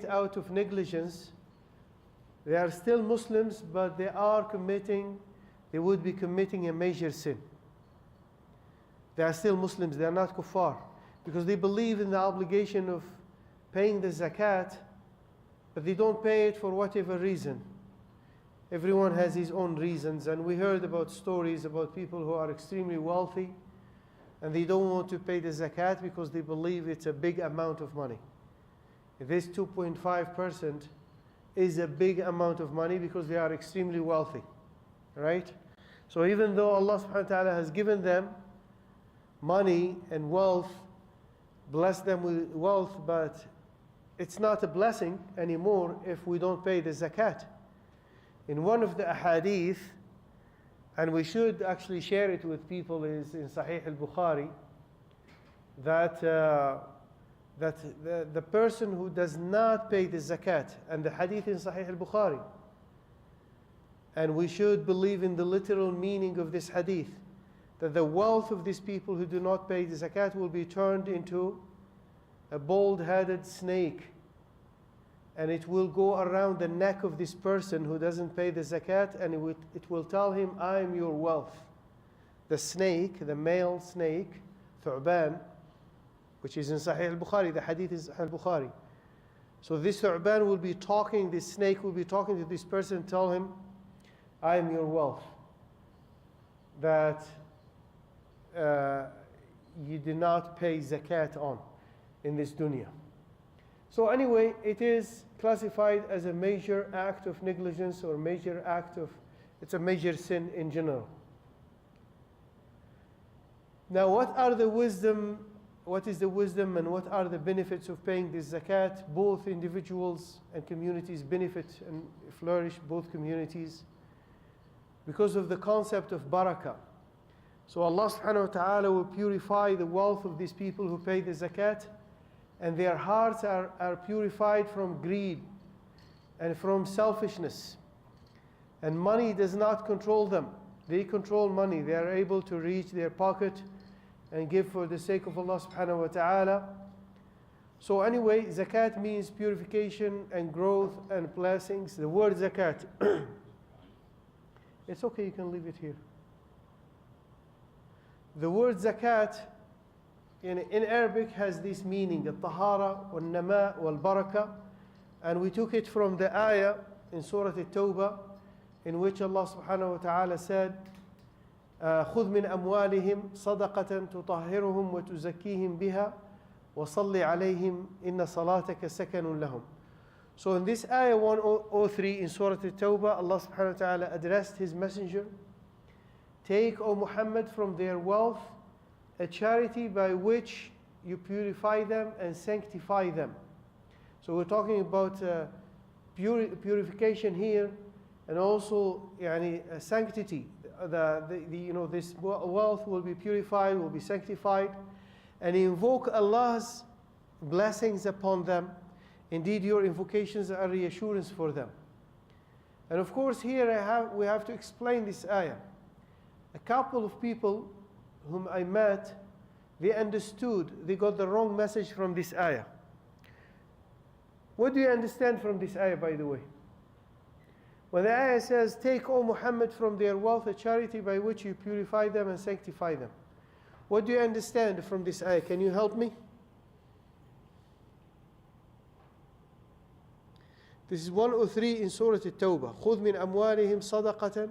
it out of negligence, they are still Muslims, but they would be committing a major sin. They are still Muslims, they are not kuffar, because they believe in the obligation of paying the zakat, but they don't pay it for whatever reason. Everyone has his own reasons, and we heard about stories about people who are extremely wealthy and they don't want to pay the zakat because they believe it's a big amount of money. This 2.5% is a big amount of money because they are extremely wealthy, right? So even though Allah subhanahu wa ta'ala has given them money and wealth, blessed them with wealth, but it's not a blessing anymore if we don't pay the zakat. In one of the ahadith, and we should actually share it with people, is in Sahih al-Bukhari, that the person who does not pay the zakat, and the hadith in Sahih al-Bukhari, and we should believe in the literal meaning of this hadith, that the wealth of these people who do not pay the zakat will be turned into a bald-headed snake, and it will go around the neck of this person who doesn't pay the zakat, and it will tell him, I am your wealth. The snake, the male snake, Thu'ban, which is in Sahih al-Bukhari, the hadith is Sahih al-Bukhari. So this Thu'ban will be talking, this snake will be talking to this person, tell him, I am your wealth. That you do not pay zakat on in this dunya. So anyway, it is classified as a major act of negligence or major act of, it's a major sin in general. Now what is the wisdom and what are the benefits of paying this zakat? Both individuals and communities benefit and flourish, both communities, because of the concept of barakah. So Allah subhanahu wa ta'ala will purify the wealth of these people who pay the zakat, and their hearts are purified from greed and from selfishness. And money does not control them. They control money. They are able to reach their pocket and give for the sake of Allah subhanahu wa ta'ala. So anyway, zakat means purification and growth and blessings. The word zakat, it's okay, you can leave it here. The word zakat in Arabic has this meaning, al-tahara, wal-nama, wal-baraka, and we took it from the ayah in Surah At-Tawbah, in which Allah subhanahu wa ta'ala said, خُذْ مِنْ أَمْوَالِهِمْ صَدَقَةً تُطَهِّرُهُمْ وَتُزَكِّيهِمْ بِهَا وَصَلِّ عَلَيْهِمْ إِنَّ صَلَاتَكَ سَكَنٌ لَهُمْ. So in this ayah 103 in Surah At-Tawbah, Allah subhanahu wa ta'ala addressed His messenger, take, O Muhammad, from their wealth a charity by which you purify them and sanctify them. So we're talking about purification here, and also sanctity. This wealth will be purified, will be sanctified, and invoke Allah's blessings upon them. Indeed, your invocations are reassurance for them. And of course, here we have to explain this ayah. A couple of people whom I met, they understood, they got the wrong message from this ayah. What do you understand from this ayah, by the way? When the ayah says, take, O Muhammad, from their wealth a charity by which you purify them and sanctify them. What do you understand from this ayah? Can you help me? This is 103 in Surah At-Tawbah. خُذْ مِنْ أَمْوَالِهِمْ صَدَقَةً.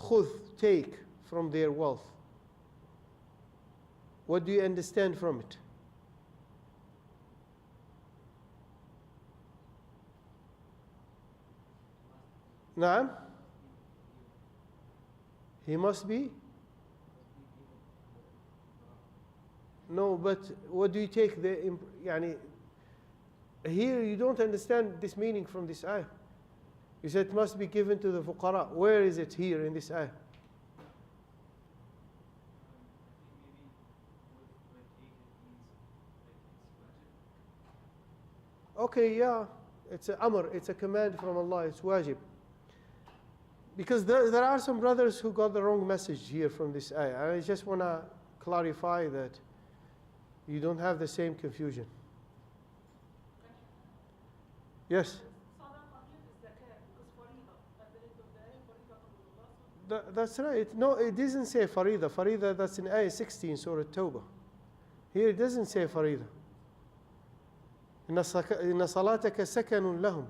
خُذْ, take from their wealth. What do you understand from it? Naam? He must be? No, but what do you take? Here you don't understand this meaning from this ayah. You said it must be given to the fuqara. Where is it here in this ayah? Okay, yeah, it's a amr, it's a command from Allah, it's wajib. Because there are some brothers who got the wrong message here from this ayah. I just want to clarify that you don't have the same confusion. Yes? That's right. No, it doesn't say farida. Farida, that's in ayah 16, Surah Tawbah. Here it doesn't say farida. Inna salataka sakanun lahum.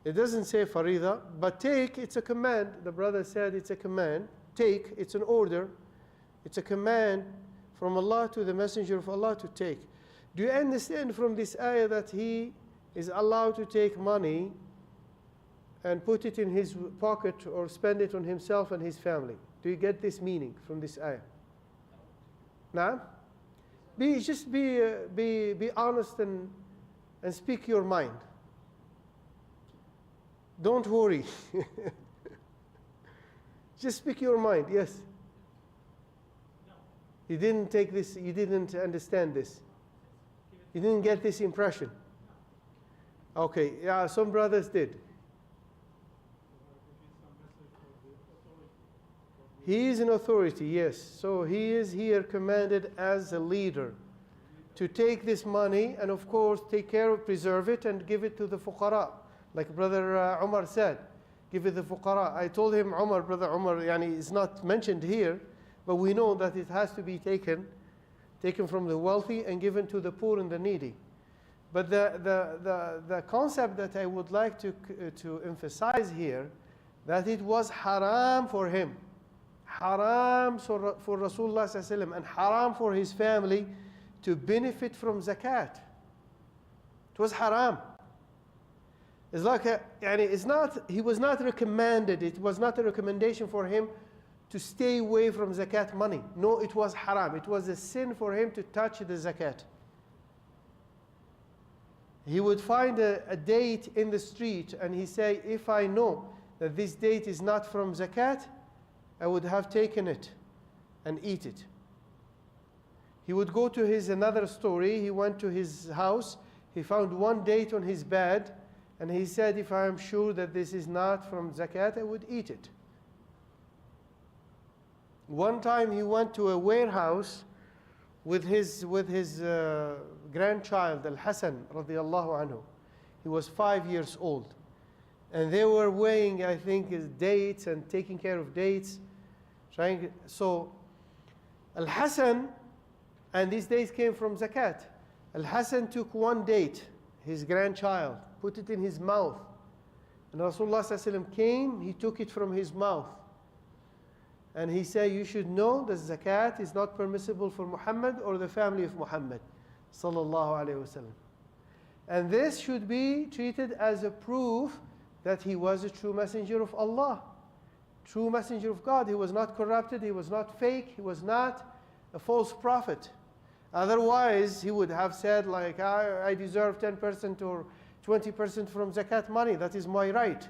It doesn't say farida, but take, it's a command. The brother said it's a command. Take, it's an order. It's a command from Allah to the Messenger of Allah to take. Do you understand from this ayah that he is allowed to take money and put it in his pocket or spend it on himself and his family? Do you get this meaning from this ayah? Nah? Just be honest and speak your mind. Don't worry. Just speak your mind. Yes. You didn't take this, you didn't understand this. You didn't get this impression. Okay, yeah, some brothers did. He is an authority, yes. So he is here commanded as a leader to take this money and of course take care of, preserve it and give it to the fuqara. Like Brother Umar said, give it to the fuqara. I told him, Brother Umar, yani it's not mentioned here, but we know that it has to be taken from the wealthy and given to the poor and the needy. But the concept that I would like to emphasize here, that it was haram for him, haram for Rasulullah sallallahu alaihi wasallam, and haram for his family to benefit from zakat. It was haram. It's like he was not recommended. It was not a recommendation for him to stay away from zakat money. No, it was haram. It was a sin for him to touch the zakat. He would find a date in the street and he say, if I know that this date is not from zakat, I would have taken it and eat it. He would go to another story. He went to his house. He found one date on his bed. And he said, if I am sure that this is not from zakat, I would eat it. One time he went to a warehouse with his grandchild, Al-Hacene, radiallahu anhu. He was 5 years old. And they were weighing, I think, his dates and taking care of dates. So Al-Hacene, and these dates came from zakat. Al-Hacene took one date, his grandchild, put it in his mouth. And Rasulullah sallallahu alaihi wasallam came, he took it from his mouth. And he said, you should know that zakat is not permissible for Muhammad or the family of Muhammad sallallahu alaihi wasallam. And this should be treated as a proof that he was a true messenger of Allah, true messenger of God. He was not corrupted, he was not fake, he was not a false prophet. Otherwise, he would have said like, I deserve 10% or 20% from zakat money, that is my right.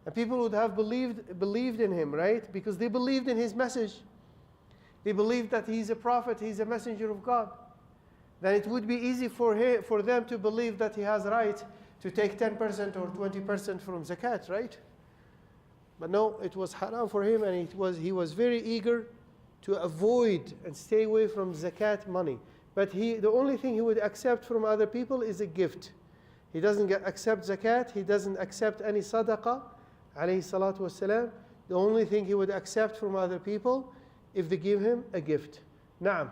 And people would have believed in him, right? Because they believed in his message. They believed that he's a prophet, he's a messenger of God. Then it would be easy for them to believe that he has a right to take 10% or 20% from zakat, right? But no, it was haram for him, and he was very eager to avoid and stay away from zakat money. But the only thing he would accept from other people is a gift. He doesn't accept zakat, he doesn't accept any sadaqah, alayhi salatu wasalam. The only thing he would accept from other people if they give him a gift. Naam.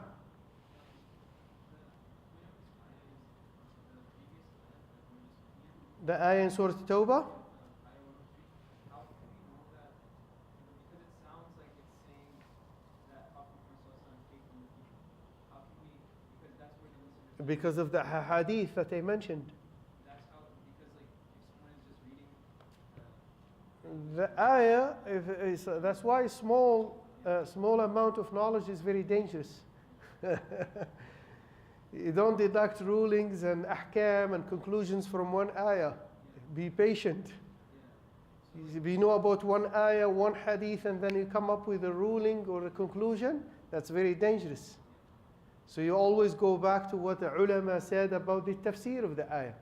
The ayah in Surah Tawbah? Because of the hadith that I mentioned. That's how, because like if someone is just reading The ayah, that's why small amount of knowledge is very dangerous. You don't deduct rulings and ahkam and conclusions from one ayah. Be patient. You know about one ayah, one hadith, and then you come up with a ruling or a conclusion, that's very dangerous. So you always go back to what the ulama said about the tafsir of the ayah.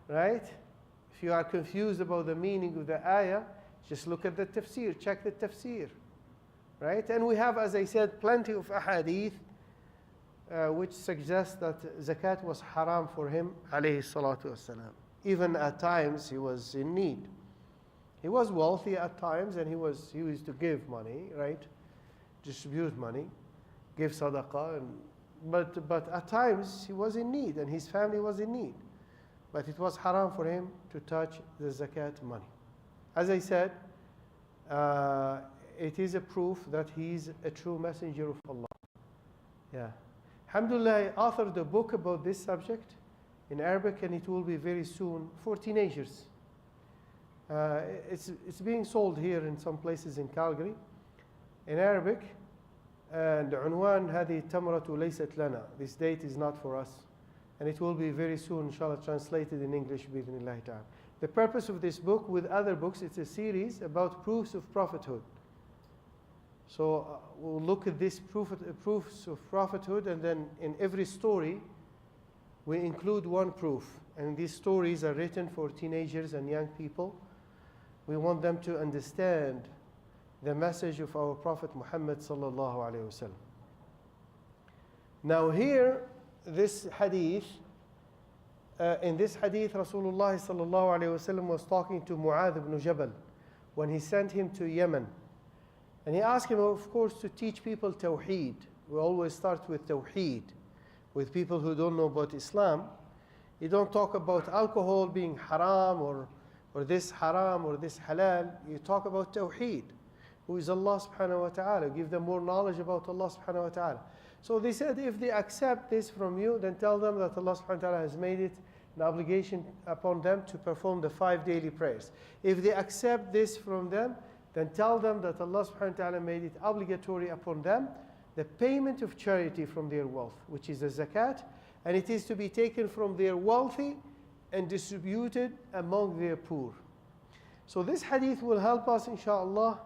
Right? If you are confused about the meaning of the ayah, just look at the tafsir, check the tafsir. right? And we have, as I said, plenty of ahadith which suggests that zakat was haram for him, alayhi salatu wasalam. Even at times he was in need. He was wealthy at times, and he used to give money, right? Distribute money, give sadaqah, but at times he was in need, and his family was in need. But it was haram for him to touch the zakat money. As I said, it is a proof that he is a true messenger of Allah. Yeah. Alhamdulillah, I authored a book about this subject in Arabic, and it will be very soon for teenagers. It's being sold here in some places in Calgary in Arabic, and عنوان هذه التمرة ليست لنا. This date is not for us, and it will be very soon, inshallah, translated in English بإذن الله تعالى. The purpose of this book, with other books, it's a series about proofs of prophethood. So we'll look at this proofs of prophethood, and then in every story we include one proof, and these stories are written for teenagers and young people. We want them to understand the message of our Prophet Muhammad sallallahu alaihi wasallam. Now here, this hadith, in this hadith, Rasulullah sallallahu alaihi wasallam was talking to Mu'adh ibn Jabal when he sent him to Yemen. And he asked him, of course, to teach people Tawheed. We always start with Tawheed, with people who don't know about Islam. You don't talk about alcohol being haram or this haram or this halal. You talk about Tawheed, who is Allah subhanahu wa ta'ala. Give them more knowledge about Allah subhanahu wa ta'ala. So they said, if they accept this from you, then tell them that Allah subhanahu wa ta'ala has made it an obligation upon them to perform the 5 daily prayers. If they accept this from them, then tell them that Allah subhanahu wa ta'ala made it obligatory upon them the payment of charity from their wealth, which is the zakat, and it is to be taken from their wealthy and distributed among their poor. So this hadith will help us, inshallah,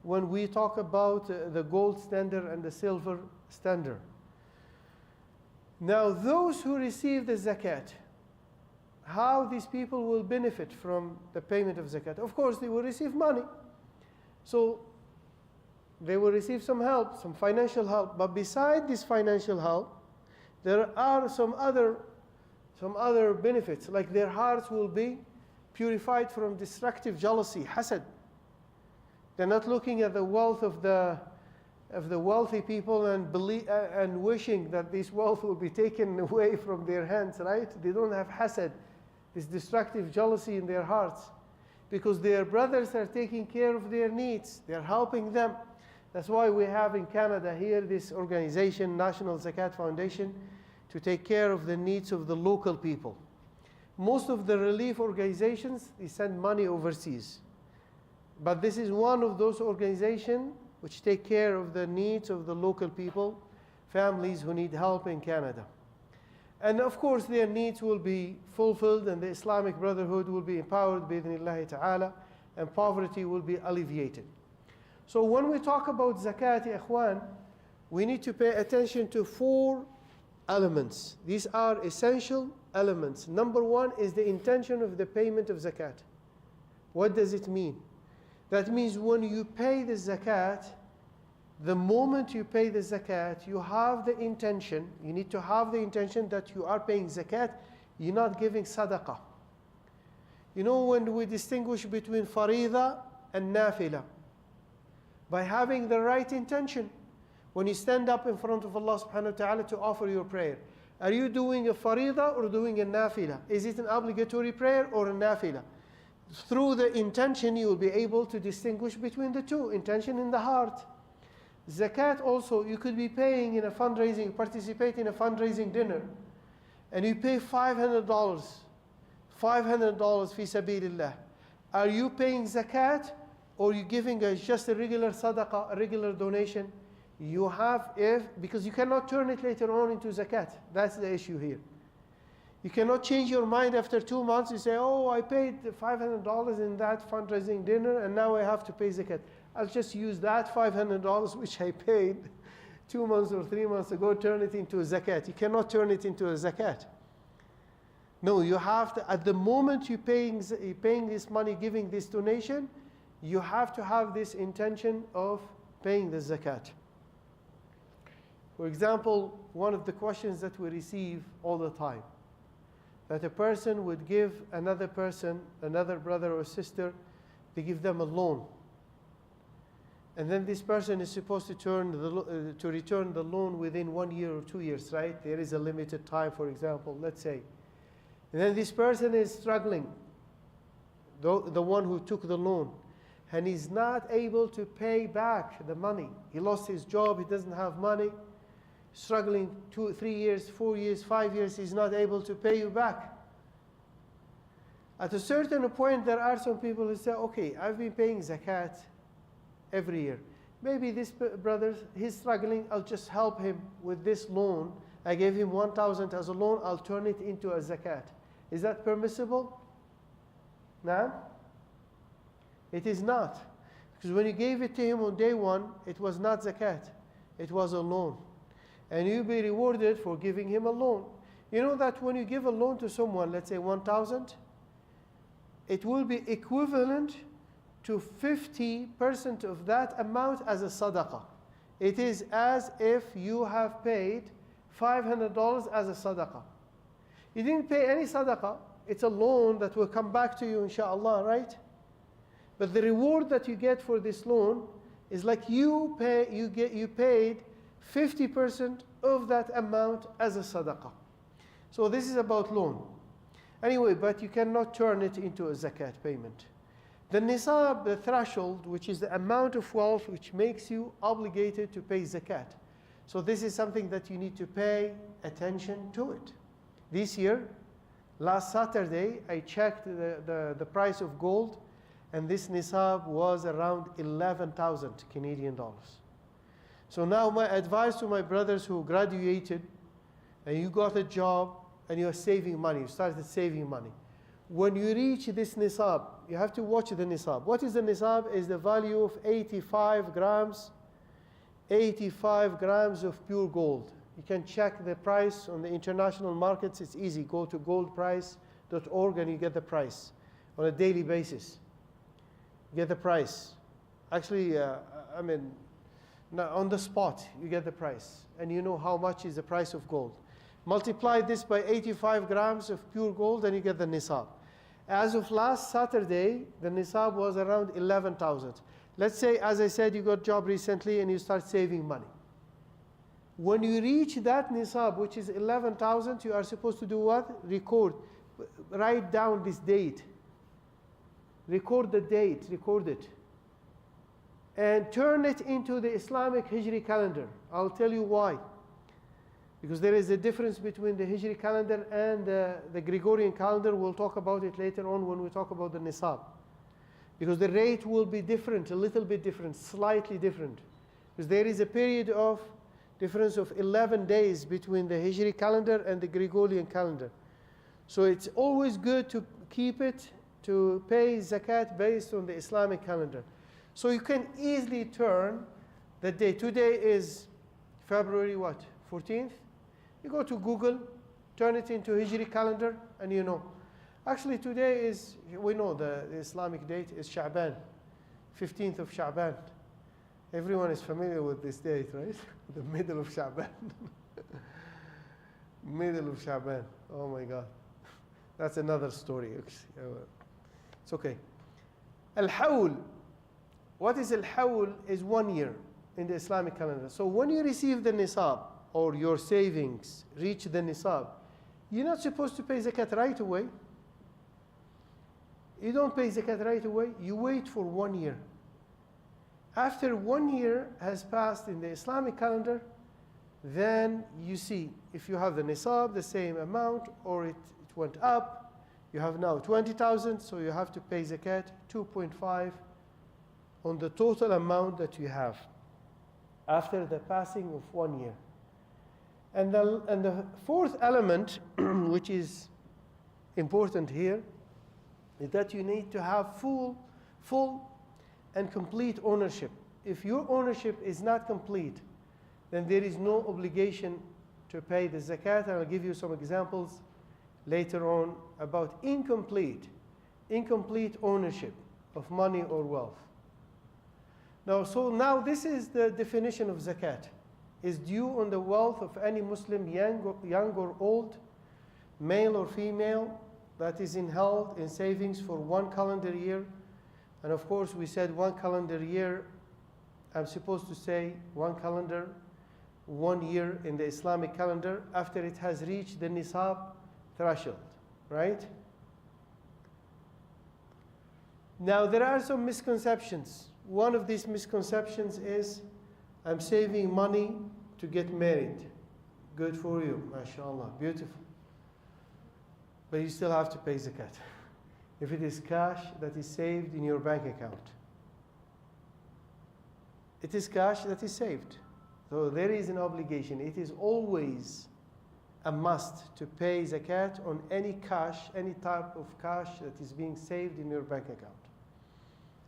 when we talk about the gold standard and the silver standard. Now, those who receive the zakat, how these people will benefit from the payment of zakat? Of course, they will receive money. So they will receive some help, some financial help. But beside this financial help, there are some other benefits, like their hearts will be purified from destructive jealousy, hasad. They're not looking at the wealth of the wealthy people and wishing that this wealth will be taken away from their hands, right? They don't have hasad, this destructive jealousy in their hearts, because their brothers are taking care of their needs. They're helping them. That's why we have in Canada here this organization, National Zakat Foundation, to take care of the needs of the local people. Most of the relief organizations, they send money overseas. But this is one of those organizations which take care of the needs of the local people, families who need help in Canada. And of course, their needs will be fulfilled, and the Islamic Brotherhood will be empowered, bi'idhnillahi ta'ala, and poverty will be alleviated. So when we talk about zakat, ikhwan, we need to pay attention to 4 elements. These are essential elements. Number 1 is the intention of the payment of zakat. What does it mean? That means when you pay the zakat, the moment you pay the zakat, you have the intention, you need to have the intention that you are paying zakat, you're not giving sadaqah. You know, when we distinguish between farida and nafila, by having the right intention, when you stand up in front of Allah subhanahu wa ta'ala to offer your prayer, are you doing a farida or doing a nafila? Is it an obligatory prayer or a nafila? Through the intention, you will be able to distinguish between the two, intention in the heart. Zakat also, you could be paying in a fundraising, participate in a fundraising dinner, and you pay $500 fi sabilillah. Are you paying zakat, or are you giving just a regular sadaqah, a regular donation? You have, because you cannot turn it later on into zakat. That's the issue here. You cannot change your mind after 2 months. You say, oh, I paid $500 in that fundraising dinner, and now I have to pay zakat. I'll just use that $500 which I paid 2 months or 3 months ago, turn it into a zakat. You cannot turn it into a zakat. No, you have to, at the moment you're paying this money, giving this donation, you have to have this intention of paying the zakat. For example, one of the questions that we receive all the time, that a person would give another person, another brother or sister, they give them a loan. And then this person is supposed to return the loan within 1 year or 2 years, right? There is a limited time, for example, let's say. And then this person is struggling, the one who took the loan, and he's not able to pay back the money. He lost his job, he doesn't have money, struggling 2, 3 years, 4 years, 5 years, he's not able to pay you back. At a certain point, there are some people who say, okay, I've been paying zakat every year. Maybe this brother, he's struggling, I'll just help him with this loan. I gave him 1,000 as a loan, I'll turn it into a zakat. Is that permissible? No? It is not. Because when you gave it to him on day one, it was not zakat. It was a loan. And you'll be rewarded for giving him a loan. You know that when you give a loan to someone, let's say 1,000, it will be equivalent to 50% of that amount as a sadaqah. It is as if you have paid $500 as a sadaqah. You didn't pay any sadaqah. It's a loan that will come back to you, inshallah, right? But the reward that you get for this loan is like you paid 50% of that amount as a sadaqah. So this is about loan. Anyway, but you cannot turn it into a zakat payment. The nisab, the threshold, which is the amount of wealth which makes you obligated to pay zakat. So this is something that you need to pay attention to it. This year, last Saturday, I checked the price of gold, and this nisab was around 11,000 Canadian dollars. So now my advice to my brothers who graduated, and you got a job, and you're saving money, you started saving money. When you reach this nisab, you have to watch the nisab. What is the nisab? Is the value of 85 grams of pure gold. You can check the price on the international markets. It's easy. Go to goldprice.org and you get the price on a daily basis. You get the price. Actually, on the spot, you get the price. And you know how much is the price of gold. Multiply this by 85 grams of pure gold and you get the nisab. As of last Saturday, the nisab was around 11,000. Let's say, as I said, you got a job recently and you start saving money. When you reach that nisab, which is 11,000, you are supposed to do what? Record. Write down this date. Record the date. Record it. And turn it into the Islamic Hijri calendar. I'll tell you why. Because there is a difference between the Hijri calendar and the Gregorian calendar. We'll talk about it later on when we talk about the nisab. Because the rate will be different, a little bit different, slightly different. Because there is a period of difference of 11 days between the Hijri calendar and the Gregorian calendar. So it's always good to keep it, to pay zakat based on the Islamic calendar. So you can easily turn the day. Today is February what? 14th? You go to Google, turn it into Hijri calendar, and you know. Actually, today is, we know the Islamic date is Sha'ban, 15th of Sha'ban. Everyone is familiar with this date, right? The middle of Sha'ban. Middle of Sha'ban. Oh my God. That's another story. It's okay. Al-Hawl. What is Al-Hawl? Is 1 year in the Islamic calendar. So when you receive the nisab, or your savings reach the nisab, you're not supposed to pay zakat right away. You don't pay zakat right away. You wait for 1 year. After 1 year has passed in the Islamic calendar, then you see if you have the nisab, the same amount, or it went up. You have now 20,000, so you have to pay zakat 2.5 on the total amount that you have after the passing of 1 year. And the fourth element, which is important here, is that you need to have full and complete ownership. If your ownership is not complete, then there is no obligation to pay the zakat. And I'll give you some examples later on about incomplete ownership of money or wealth. Now, so now this is the definition of zakat. Is due on the wealth of any Muslim, young or old, male or female, that is held in savings for 1 calendar year. And of course, we said 1 calendar year. I'm supposed to say 1 calendar, 1 year in the Islamic calendar after it has reached the Nisab threshold, right? Now, there are some misconceptions. One of these misconceptions is, I'm saving money to get married. Good for you, mashallah, beautiful. But you still have to pay zakat. If it is cash that is saved in your bank account. It is cash that is saved. So there is an obligation. It is always a must to pay zakat on any cash, any type of cash that is being saved in your bank account.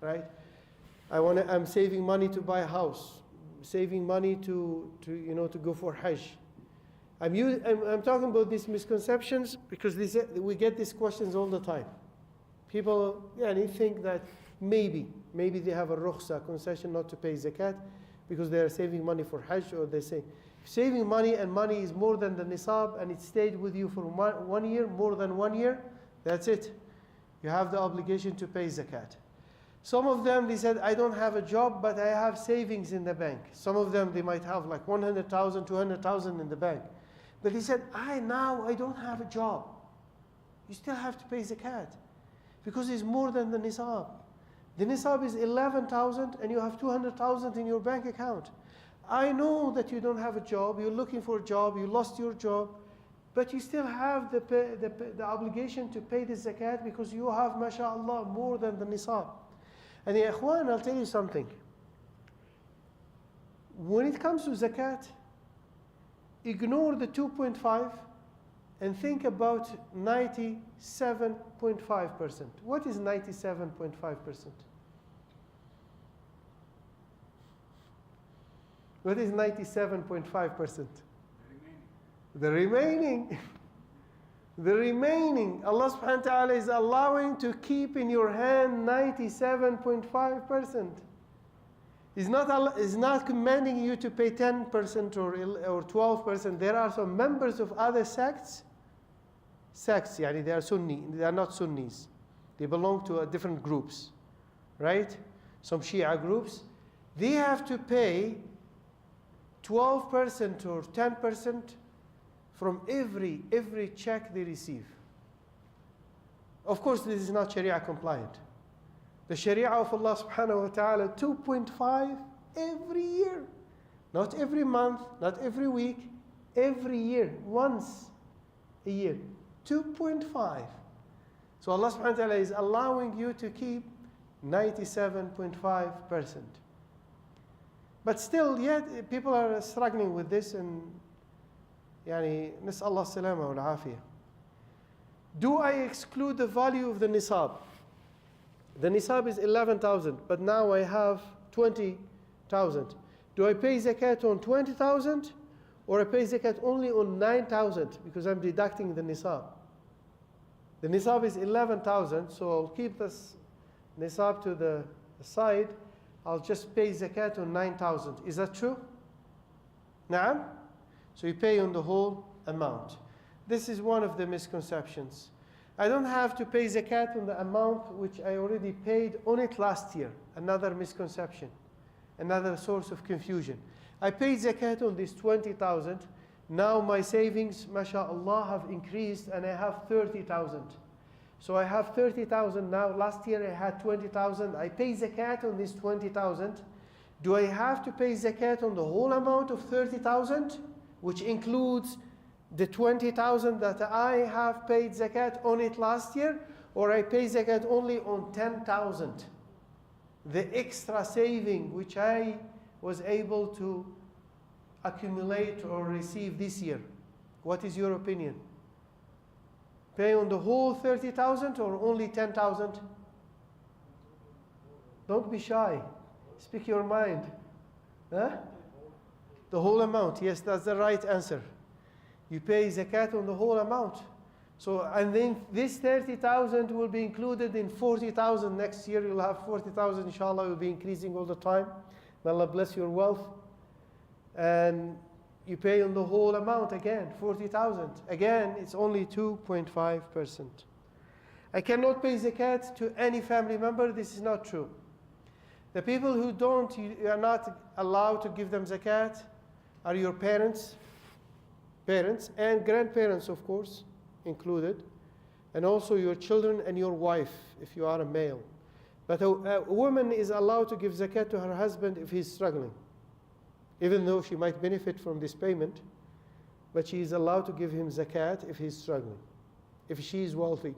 Right? I'm saving money to buy a house, saving money to go for Hajj. I'm talking about these misconceptions because we get these questions all the time. People, they think that maybe they have a rukhsa, concession not to pay zakat because they are saving money for Hajj, or they say, saving money and money is more than the nisab and it stayed with you for 1 year, more than 1 year, that's it. You have the obligation to pay zakat. Some of them, they said, I don't have a job, but I have savings in the bank. Some of them, they might have like 100,000, 200,000 in the bank. But they said, I don't have a job. You still have to pay zakat because it's more than the nisab. The nisab is 11,000 and you have 200,000 in your bank account. I know that you don't have a job, you're looking for a job, you lost your job, but you still have the obligation to pay the zakat because you have, mashallah, more than the nisab. And ya ikhwan, I'll tell you something. When it comes to zakat, ignore the 2.5 and think about 97.5%. What is 97.5%? What is 97.5%? The remaining. The remaining. Allah subhanahu wa ta'ala is allowing to keep in your hand 97.5%. He's not commanding you to pay 10% or 12%. There are some members of other sects, they are Sunni, they are not Sunnis. They belong to different groups, right? Some Shia groups. They have to pay 12% or 10% from every check they receive. Of course, this is not Sharia compliant. The Sharia of Allah subhanahu wa ta'ala, 2.5 every year. Not every month, not every week, every year, once a year. 2.5. So Allah subhanahu wa ta'ala is allowing you to keep 97.5%. But still, yet people are struggling with this, and نسأل الله السلامة والعافية. Do I exclude the value of the nisab? The nisab is 11,000, but now I have 20,000. Do I pay zakat on 20,000, or I pay zakat only on 9,000 because I'm deducting the nisab? The nisab is 11,000, so I'll keep this nisab to the side. I'll just pay zakat on 9,000. Is that true? Naam? So you pay on the whole amount. This is one of the misconceptions. I don't have to pay zakat on the amount which I already paid on it last year. Another misconception, another source of confusion. I paid zakat on this 20,000. Now my savings, mashallah, have increased and I have 30,000. So I have 30,000 now. Last year I had 20,000. I pay zakat on this 20,000. Do I have to pay zakat on the whole amount of 30,000, which includes the 20,000 that I have paid zakat on it last year, or I pay zakat only on 10,000? The extra saving which I was able to accumulate or receive this year. What is your opinion? Pay on the whole 30,000 or only 10,000? Don't be shy. Speak your mind. Huh? The whole amount. Yes, that's the right answer. You pay zakat on the whole amount. So, and then this 30,000 will be included in 40,000 next year. You'll have 40,000, inshallah, will be increasing all the time. May Allah bless your wealth. And you pay on the whole amount again, 40,000. Again, it's only 2.5%. I cannot pay zakat to any family member. This is not true. The people who don't, you are not allowed to give them zakat are your parents and grandparents, of course, included, and also your children and your wife, if you are a male. But a woman is allowed to give zakat to her husband if he's struggling, even though she might benefit from this payment, but she is allowed to give him zakat if he's struggling. If she is wealthy.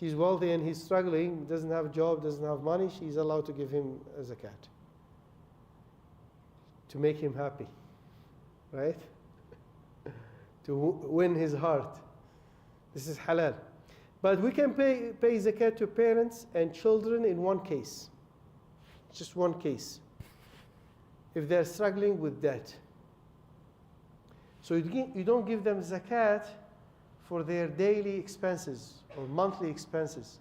She's wealthy and he's struggling, doesn't have a job, doesn't have money, she's allowed to give him a zakat to make him happy, right? To win his heart. This is halal. But we can pay zakat to parents and children in one case. Just one case. If they're struggling with debt. So you don't give them zakat for their daily expenses or monthly expenses.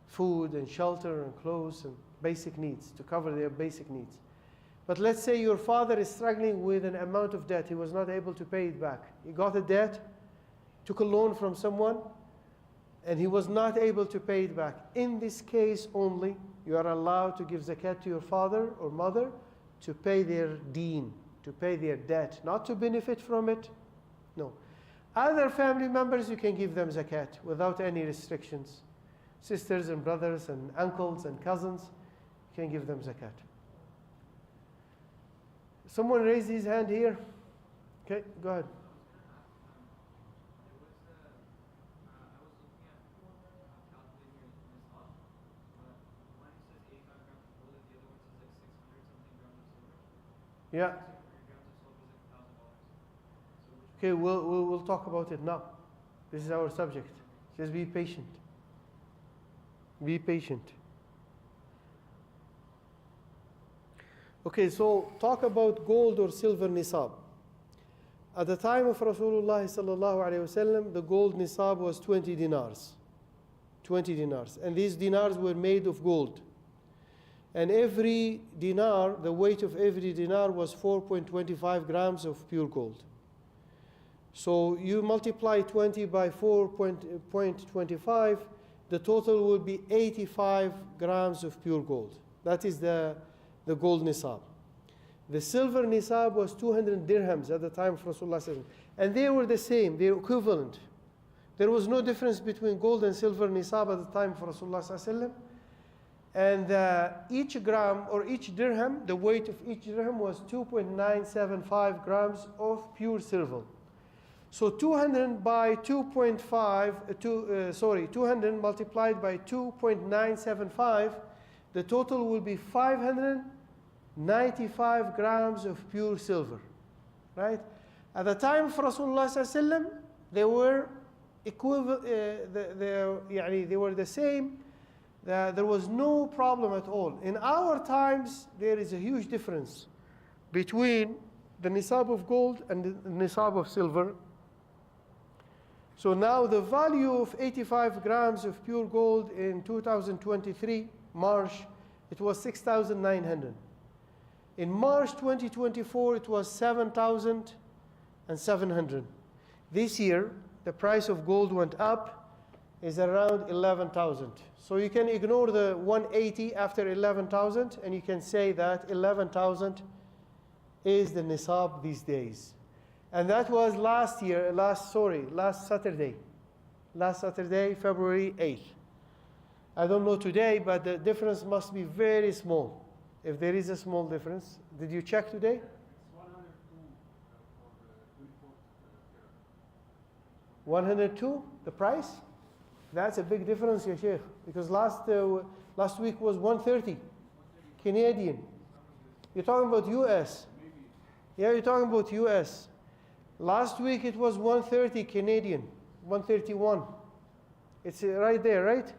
Food and shelter and clothes and basic needs, to cover their basic needs. But let's say your father is struggling with an amount of debt. He was not able to pay it back. He got a debt, took a loan from someone, and he was not able to pay it back. In this case only, you are allowed to give zakat to your father or mother to pay their deen, to pay their debt, not to benefit from it. No. Other family members, you can give them zakat without any restrictions. Sisters and brothers and uncles and cousins, you can give them zakat. Someone raised his hand here. Okay, go ahead. Yeah. Okay, we'll talk about it now. This is our subject. Just be patient. Be patient. Okay, so talk about gold or silver nisab. At the time of Rasulullah sallallahu alaihi wasallam, the gold nisab was 20 dinars. 20 dinars. And these dinars were made of gold. And every dinar, the weight of every dinar was 4.25 grams of pure gold. So you multiply 20 by 4.25, the total will be 85 grams of pure gold. That is the gold nisab. The silver nisab was 200 dirhams at the time of Rasulullah. And they were the same, they were equivalent. There was no difference between gold and silver nisab at the time of Rasulullah. And each gram or each dirham, the weight of each dirham was 2.975 grams of pure silver. So 200 by 200 multiplied by 2.975, the total will be 595 grams of pure silver, right? At the time of Rasulullah they were equivalent, they were the same. There was no problem at all. In our times, there is a huge difference between the nisab of gold and the nisab of silver. So now the value of 85 grams of pure gold in 2023, March, it was 6,900. In March 2024, it was 7,700. This year, the price of gold went up, is around 11,000. So you can ignore the 180 after 11,000, and you can say that 11,000 is the nisab these days. And that was last Saturday. Last Saturday, February 8th. I don't know today, but the difference must be very small. If there is a small difference. Did you check today? It's 102 for 102, the price? That's a big difference, ya Sheikh. Because last week was 130 Canadian. You're talking about US. Yeah, you're talking about US. Last week it was 130 Canadian, 131. It's right there, right?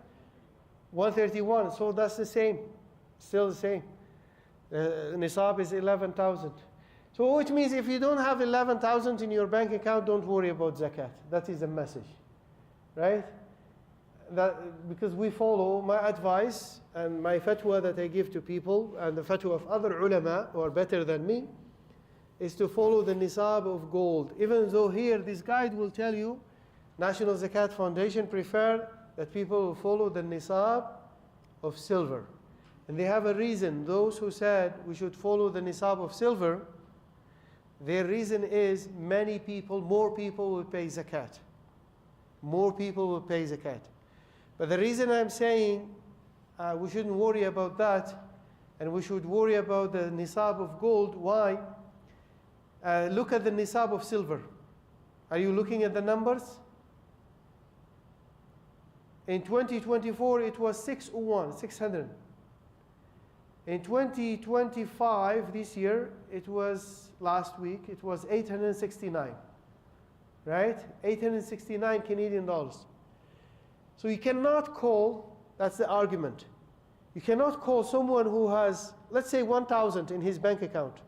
131, so that's the same. Still the same. Nisab is 11,000. So which means if you don't have 11,000 in your bank account, don't worry about zakat. That is the message. right? Because we follow my advice and my fatwa that I give to people and the fatwa of other ulama who are better than me is to follow the nisab of gold. Even though here this guide will tell you National Zakat Foundation prefer that people will follow the nisab of silver. And they have a reason. Those who said we should follow the nisab of silver, their reason is more people will pay zakat. More people will pay zakat. But the reason I'm saying we shouldn't worry about that and we should worry about the nisab of gold, why? Look at the nisab of silver. Are you looking at the numbers? In 2024, it was 600. In 2025, this year, last week, it was 869, right? 869 Canadian dollars. So you cannot call, that's the argument. You cannot call someone who has, let's say 1,000 in his bank account.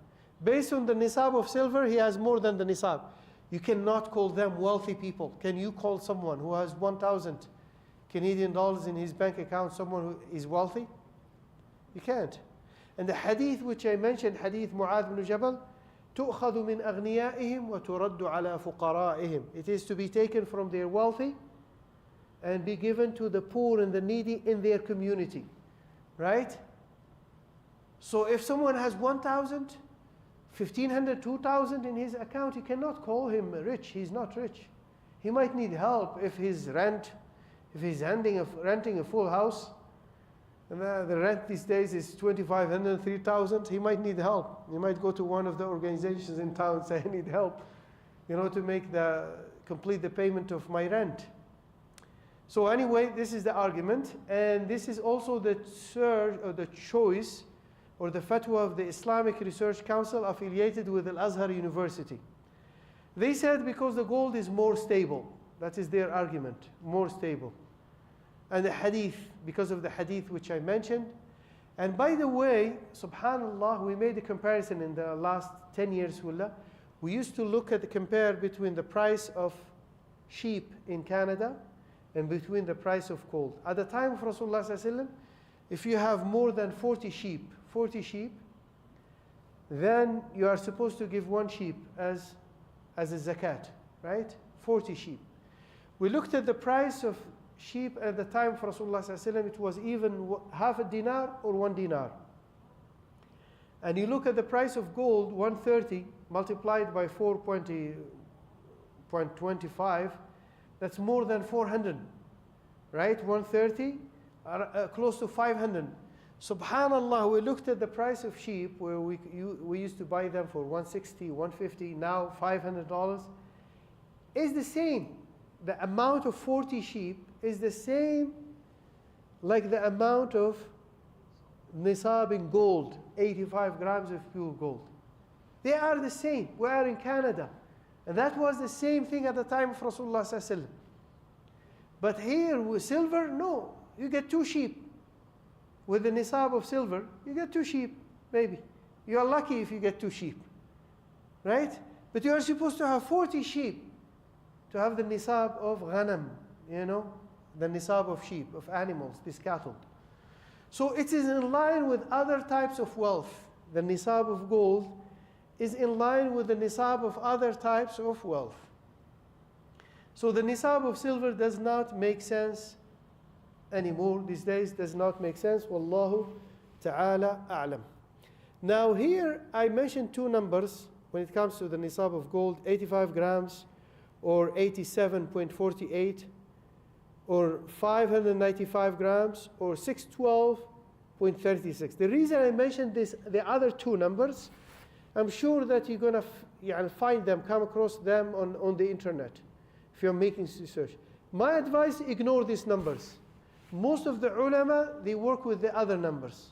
Based on the nisab of silver, he has more than the nisab. You cannot call them wealthy people. Can you call someone who has 1,000 Canadian dollars in his bank account someone who is wealthy? You can't. And the hadith which I mentioned, hadith Mu'adh bin Jabal, تُؤْخَذُ مِنْ أَغْنِيَائِهِمْ وَتُرَدُّ عَلَى فُقَرَائِهِمْ. It is to be taken from their wealthy and be given to the poor and the needy in their community. Right? So if someone has 1,000, 1,500, 2,000 in his account, you cannot call him rich. He's not rich. He might need help if he's renting a full house. And the rent these days is 2,500, 3,000. He might need help. He might go to one of the organizations in town and say, I need help, to complete the payment of my rent. So anyway, this is the argument. And this is also the choice or the fatwa of the Islamic Research Council affiliated with Al-Azhar University. They said because the gold is more stable. That is their argument, more stable. And the hadith, because of the hadith which I mentioned. And by the way, subhanallah, we made a comparison in the last 10 years. We used to compare between the price of sheep in Canada and between the price of gold. At the time of Rasulullah sallallahu alaihi wasallam, if you have more than 40 sheep, then you are supposed to give one sheep as a zakat, right? 40 sheep. We looked at the price of sheep at the time of Rasulullah sallallahu alaihi wasallam, it was even half a dinar or 1 dinar. And you look at the price of gold, 130 multiplied by 4.25, that's more than 400, right? 130, close to 500. Subhanallah, we looked at the price of sheep where we used to buy them for 160, 150, now $500. It's the same. The amount of 40 sheep is the same like the amount of nisab in gold, 85 grams of pure gold. They are the same. We are in Canada. And that was the same thing at the time of Rasulullah sallallahu alaihi wasallam. But here with silver, no. You get 2 sheep. With the nisab of silver, you get 2 sheep, maybe. You are lucky if you get 2 sheep. Right? But you are supposed to have 40 sheep to have the nisab of ghanam, the nisab of sheep, of animals, these cattle. So it is in line with other types of wealth. The nisab of gold is in line with the nisab of other types of wealth. So the nisab of silver does not make sense anymore these days, does not make sense. Wallahu ta'ala a'lam. Now here I mentioned 2 numbers when it comes to the nisab of gold, 85 grams or 87.48 or 595 grams or 612.36. The reason I mentioned the other 2 numbers, I'm sure that you're going to find them, come across them on the internet if you're making research. My advice, ignore these numbers. Most of the ulama, they work with the other numbers.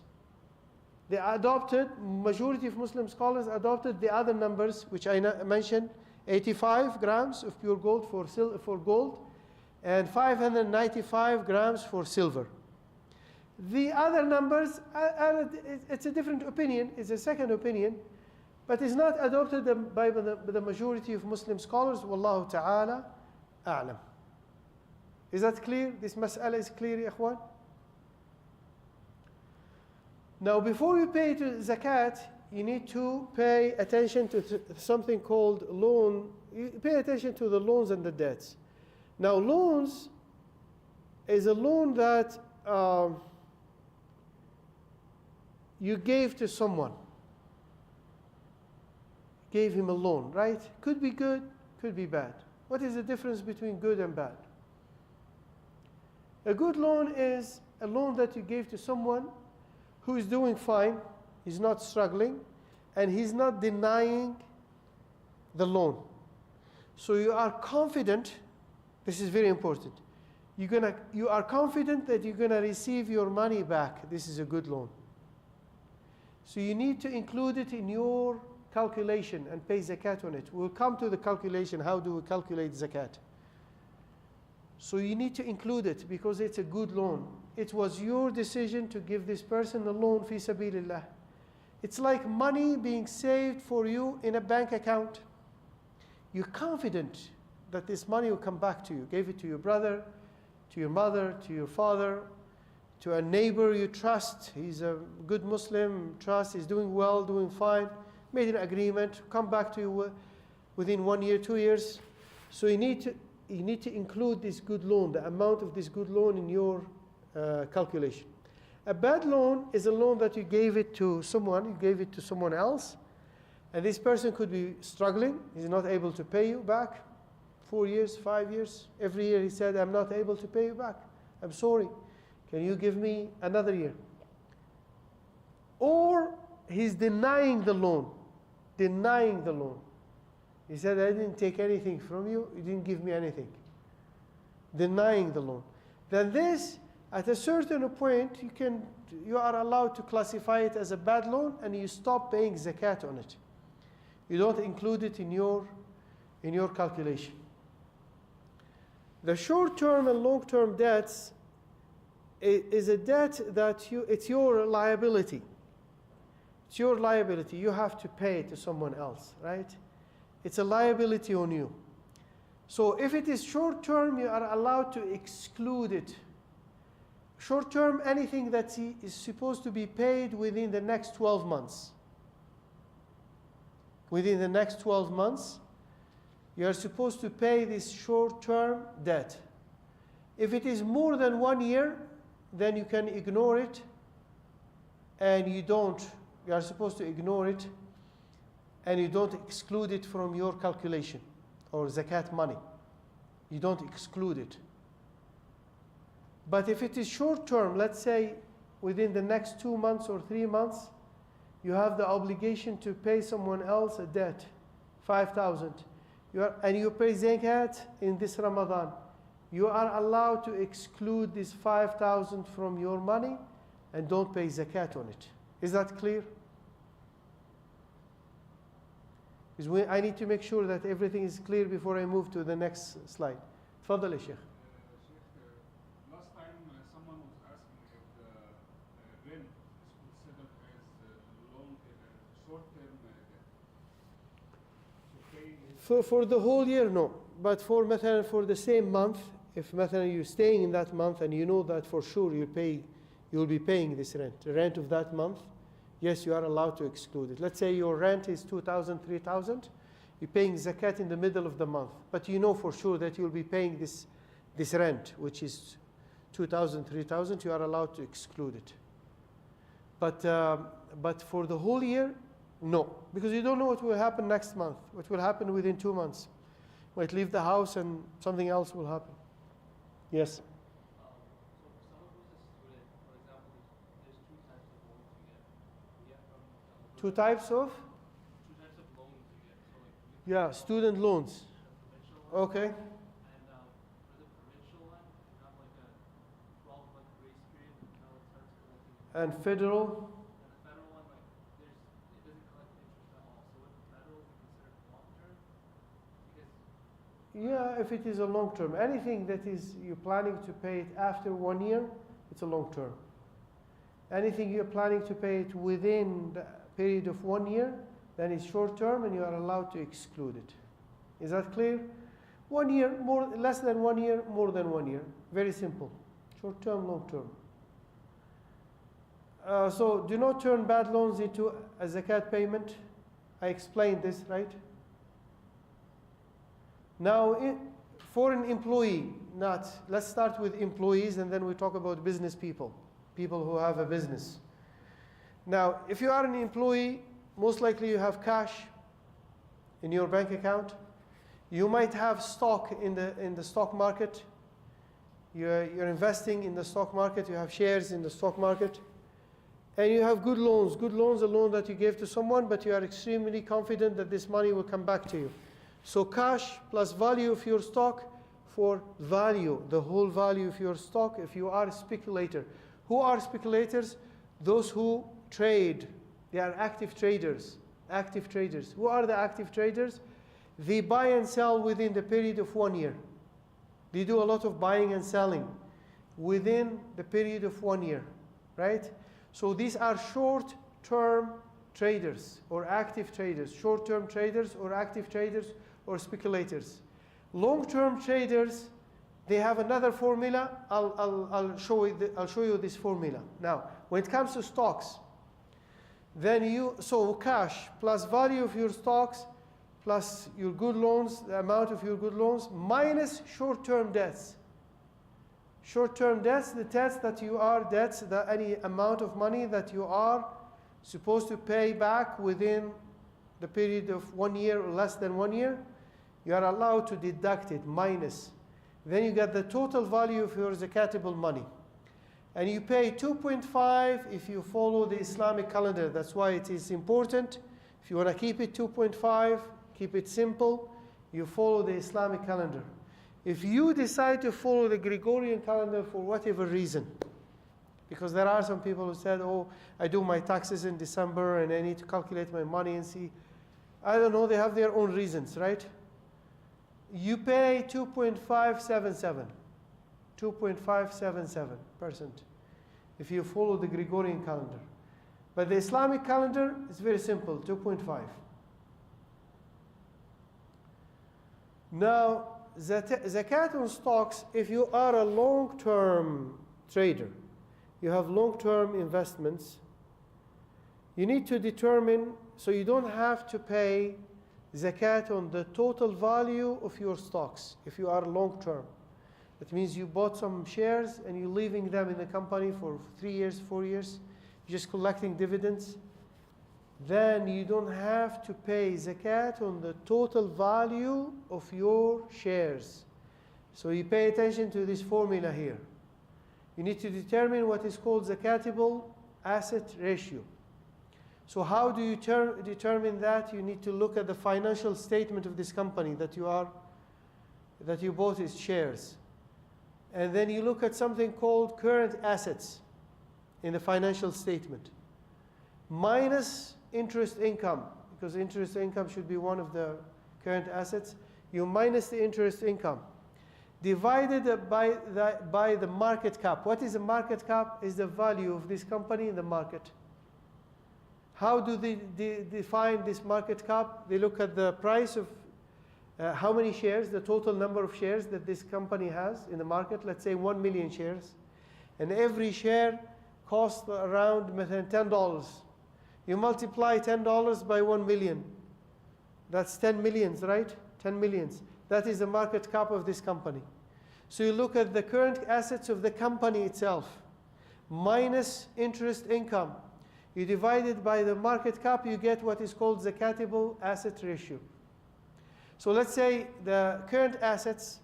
Majority of Muslim scholars adopted the other numbers which I mentioned, 85 grams of pure gold for gold and 595 grams for silver. The other numbers, it's a different opinion, it's a second opinion, but it's not adopted by the majority of Muslim scholars. Wallahu ta'ala a'lam. Is that clear? This mas'ala is clear, ya ikhwan? Now, before you pay to zakat, you need to pay attention to something called loan. You pay attention to the loans and the debts. Now, loans is a loan that you gave to someone. Gave him a loan, right? Could be good, could be bad. What is the difference between good and bad? A good loan is a loan that you gave to someone who is doing fine, he's not struggling, and he's not denying the loan. So you are confident, this is very important, you are confident that you're going to receive your money back. This is a good loan. So you need to include it in your calculation and pay zakat on it. We'll come to the calculation. How do we calculate zakat? So you need to include it because it's a good loan. It was your decision to give this person a loan fi sabilillah. It's like money being saved for you in a bank account. You're confident that this money will come back to you. Gave it to your brother, to your mother, to your father, to a neighbor you trust. He's a good Muslim, trust, he's doing well, doing fine. Made an agreement, come back to you within 1 year, 2 years. So you need to include this good loan, the amount of this good loan in your calculation. A bad loan is a loan that you gave it to someone, you gave it to someone else, and this person could be struggling, he's not able to pay you back. 4 years, 5 years, every year he said, I'm not able to pay you back. I'm sorry. Can you give me another year? Or he's denying the loan. Denying the loan. He said, I didn't take anything from you. You didn't give me anything. Denying the loan. Then this, at a certain point, you are allowed to classify it as a bad loan and you stop paying zakat on it. You don't include it in your calculation. The short-term and long-term debts is a debt that it's your liability. It's your liability. You have to pay to someone else, right? It's a liability on you. So if it is short-term, you are allowed to exclude it. Short-term, anything that is supposed to be paid within the next 12 months. Within the next 12 months, you are supposed to pay this short-term debt. If it is more than 1 year, then you can ignore it, and you are supposed to ignore it, and you don't exclude it from your calculation, or zakat money. You don't exclude it. But if it is short term, let's say within the next 2 months or 3 months, you have the obligation to pay someone else a debt, 5,000, and you pay zakat in this Ramadan, you are allowed to exclude this 5,000 from your money and don't pay zakat on it. Is that clear? Because I need to make sure that everything is clear before I move to the next slide. Tfaddal, Sheikh. Last time someone was asking if the rent is considered as long, short-term debt. For the whole year, no. But for the same month, if you're staying in that month and you know that for sure you'll be paying this rent, the rent of that month, yes, you are allowed to exclude it. Let's say your rent is 2,000, 3,000. You're paying zakat in the middle of the month, but you know for sure that you'll be paying this rent, which is 2,000, 3,000. You are allowed to exclude it. But for the whole year, no, because you don't know what will happen next month, what will happen within 2 months. You might leave the house and something else will happen. Yes. So someone who's a student, for example, there's two types of loans you get. You get from Two types of? two types of loans you get. So like Yeah, student loans. the provincial one. Okay. And for the provincial one, you have like a 12-month grace period until it starts collecting. And federal? And the federal one, like it doesn't collect interest at all. So with the federal, we consider it long term because Yeah, if it is a long term. Anything that is you're planning to pay it after 1 year, it's a long term. Anything you're planning to pay it within the period of 1 year, then it's short term and you are allowed to exclude it. Is that clear? 1 year, less than 1 year, more than 1 year. Very simple. Short term, long term. So do not turn bad loans into a zakat payment. I explained this, right? Now, for an employee, let's start with employees and then we talk about business people who have a business. Now, if you are an employee, most likely you have cash in your bank account. You might have stock in the stock market. You're investing in the stock market. You have shares in the stock market. And you have good loans. Good loans, a loan that you gave to someone, but you are extremely confident that this money will come back to you. So cash plus value of your stock for value, the whole value of your stock if you are a speculator. Who are speculators? Those who trade. They are active traders. Active traders. Who are the active traders? They buy and sell within the period of 1 year. They do a lot of buying and selling within the period of 1 year, right? So these are short-term traders or active traders. Short-term traders or active traders or speculators. Long-term traders, they have another formula. I'll show you this formula. Now, when it comes to stocks, then so cash plus value of your stocks plus your good loans, the amount of your good loans, minus short-term debts. Short-term debts, the debts that you are, any amount of money that you are supposed to pay back within the period of 1 year or less than 1 year, you are allowed to deduct it, minus. Then you get the total value of your zakatable money. And you pay 2.5 if you follow the Islamic calendar. That's why it is important. If you want to keep it 2.5, keep it simple, you follow the Islamic calendar. If you decide to follow the Gregorian calendar for whatever reason, because there are some people who said, oh, I do my taxes in December and I need to calculate my money and see. I don't know, they have their own reasons, right? You pay 2.577. 2.577% if you follow the Gregorian calendar. But the Islamic calendar is very simple, 2.5. Now, zakat on stocks, if you are a long-term trader, you have long-term investments, you need to determine, so you don't have to pay zakat on the total value of your stocks if you are long-term. That means you bought some shares and you're leaving them in the company for 3 years, 4 years, you're just collecting dividends. Then you don't have to pay zakat on the total value of your shares. So you pay attention to this formula here. You need to determine what is called zakatable asset ratio. So how do you determine that? You need to look at the financial statement of this company that you bought its shares. And then you look at something called current assets in the financial statement, minus interest income, because interest income should be one of the current assets. You minus the interest income, divided by the market cap. What is the market cap? Is the value of this company in the market. How do they define this market cap? They look at the price of how many shares, the total number of shares that this company has in the market. Let's say 1 million shares. And every share costs around $10. You multiply $10 by 1 million. That's 10 millions, right? 10 millions. That is the market cap of this company. So you look at the current assets of the company itself, minus interest income. You divide it by the market cap, you get what is called zakatable asset ratio. So let's say the current assets,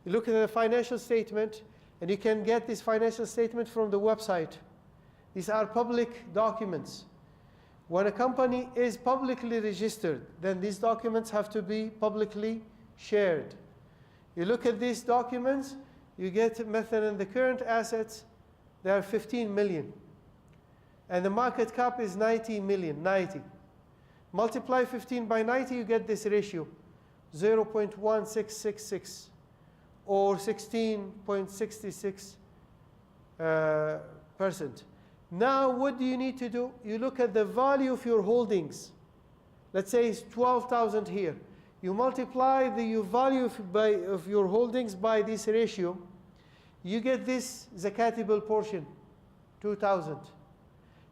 you look at the financial statement, and you can get this financial statement from the website. These are public documents. When a company is publicly registered, then these documents have to be publicly shared. You look at these documents, you get مثلا the current assets, they are 15 million. And the market cap is 90 million, 90. Multiply 15 by 90, you get this ratio, 0.1666 or 16.66%. Now, what do you need to do? You look at the value of your holdings. Let's say it's 12,000 here. You multiply the value of your holdings by this ratio, you get this zakatable portion, 2,000.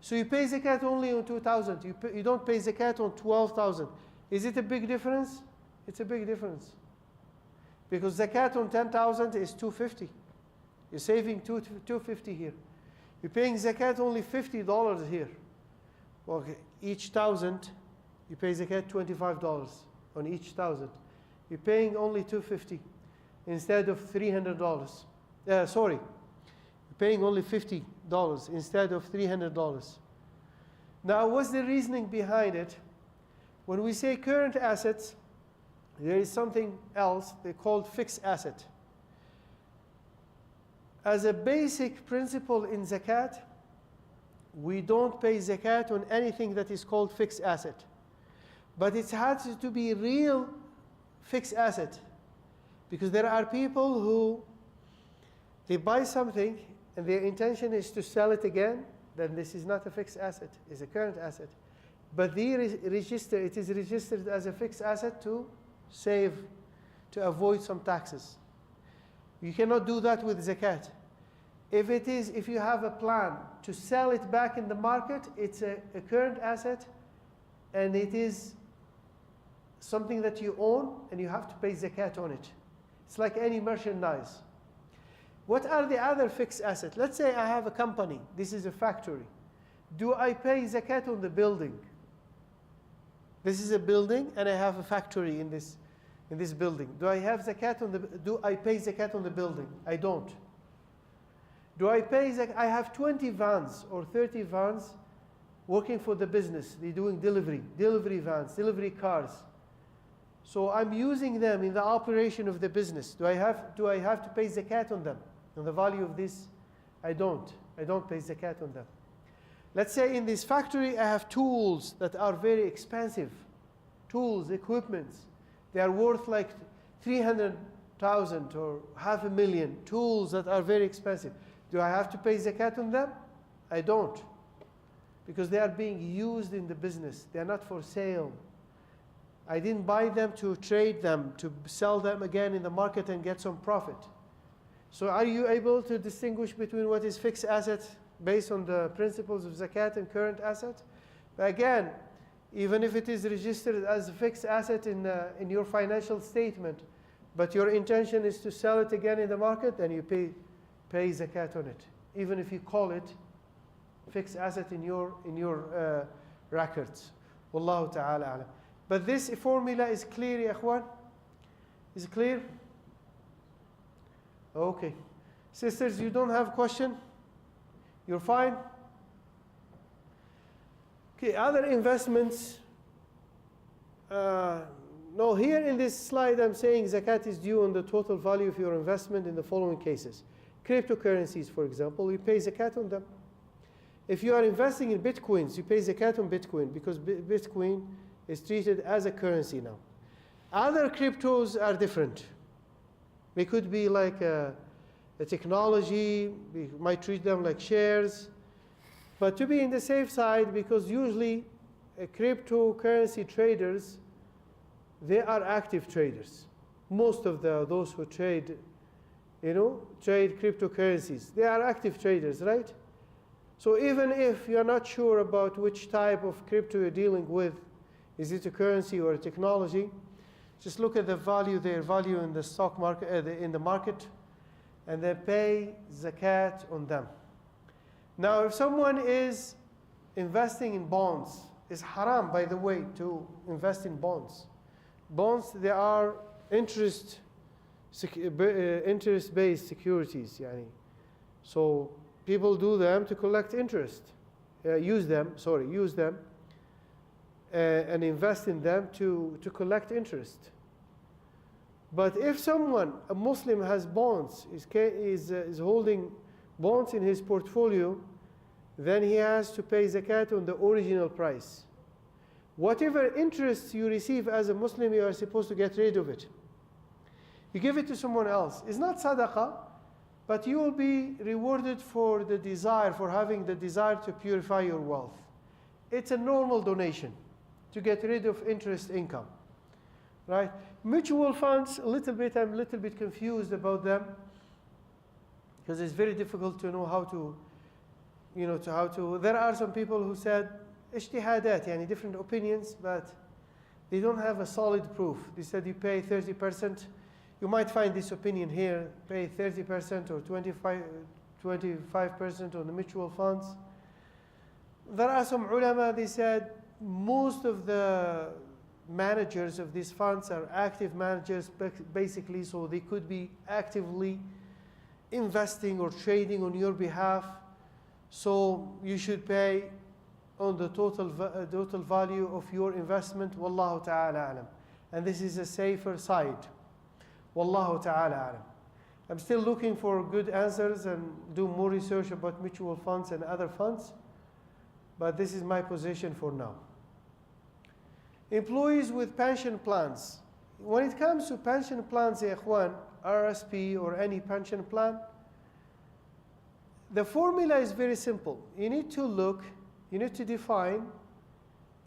So you pay zakat only on 2,000. You don't pay zakat on 12,000. Is it a big difference? It's a big difference. Because zakat on 10,000 is 250. You're saving 250 here. You're paying zakat only $50 here. Okay, each 1,000, you pay zakat $25 on each 1,000. You're paying only 250 instead of $300. Sorry, you're paying only $50 instead of $300. Now, what's the reasoning behind it? When we say current assets, there is something else they called fixed asset. As a basic principle in zakat, we don't pay zakat on anything that is called fixed asset. But it has to be real fixed asset. Because there are people who, they buy something and their intention is to sell it again, then this is not a fixed asset, it's a current asset. But it is registered as a fixed asset to save, to avoid some taxes. You cannot do that with zakat. If you have a plan to sell it back in the market, it's a current asset and it is something that you own and you have to pay zakat on it. It's like any merchandise. What are the other fixed assets? Let's say I have a company. This is a factory. Do I pay zakat on the building? This is a building and I have a factory in this building. Do I have zakat on do I pay zakat on the building? I don't. Do I pay zakat? I have 20 vans or 30 vans working for the business. They're doing delivery vans, delivery cars. So I'm using them in the operation of the business. Do I have to pay zakat on them? On the value of this? I don't pay zakat on them. Let's say in this factory I have tools that are very expensive. Tools, equipments. They are worth like 300,000 or $500,000. Tools that are very expensive. Do I have to pay zakat on them? I don't. Because they are being used in the business. They are not for sale. I didn't buy them to trade them, to sell them again in the market and get some profit. So are you able to distinguish between what is fixed asset based on the principles of zakat and current asset? But again, even if it is registered as a fixed asset in your financial statement, but your intention is to sell it again in the market, then you pay zakat on it, even if you call it fixed asset in your records. Wallahu ta'ala alam. But this formula is clear, ya ikhwan? Is it clear? Okay. Sisters, you don't have question? You're fine? Okay, other investments. No, here in this slide I'm saying zakat is due on the total value of your investment in the following cases. Cryptocurrencies, for example, you pay zakat on them. If you are investing in bitcoins, you pay zakat on bitcoin because bitcoin is treated as a currency now. Other cryptos are different. They could be like a technology, we might treat them like shares. But to be in the safe side, because usually cryptocurrency traders, they are active traders. Most of those who trade, trade cryptocurrencies, they are active traders, right? So even if you're not sure about which type of crypto you're dealing with, is it a currency or a technology, just look at their value in the stock market, in the market, and then pay zakat on them. Now, if someone is investing in bonds, it's haram, by the way, to invest in bonds. Bonds, they are interest-based securities. So people do them to collect interest. Use them and invest in them to collect interest. But if someone, a Muslim, has bonds, is holding bonds in his portfolio, then he has to pay zakat on the original price. Whatever interest you receive as a Muslim, you are supposed to get rid of it. You give it to someone else. It's not sadaqah, but you will be rewarded for having the desire to purify your wealth. It's a normal donation to get rid of interest income. right? Mutual funds, I'm a little bit confused about them because it's very difficult to know how to, there are some people who said, ijtihadat, yani different opinions, but they don't have a solid proof. They said you pay 30%. You might find this opinion here, pay 30% or 25% on the mutual funds. There are some ulama, they said most of the managers of these funds are active managers, basically, so they could be actively investing or trading on your behalf. So you should pay on the total value of your investment. Wallahu ta'ala alam. And this is a safer side. Wallahu ta'ala alam. I'm still looking for good answers and do more research about mutual funds and other funds. But this is my position for now. Employees with pension plans. When it comes to pension plans, ya ikhwan, RSP or any pension plan, the formula is very simple. You need to look, you need to define,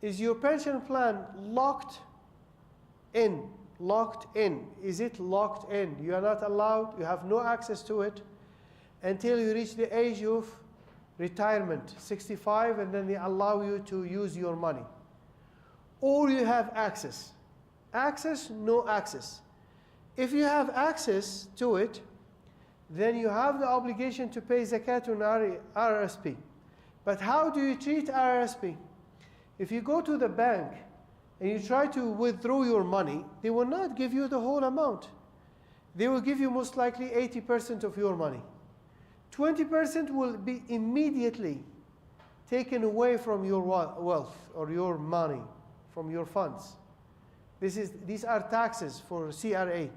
is your pension plan locked in? Locked in. Is it locked in? You are not allowed, you have no access to it until you reach the age of retirement, 65, and then they allow you to use your money. Or you have access. Access, no access. If you have access to it, then you have the obligation to pay zakat on RSP. But how do you treat RSP? If you go to the bank and you try to withdraw your money, they will not give you the whole amount. They will give you most likely 80% of your money. 20% will be immediately taken away from your wealth or your money, from your funds. These are taxes for CRA.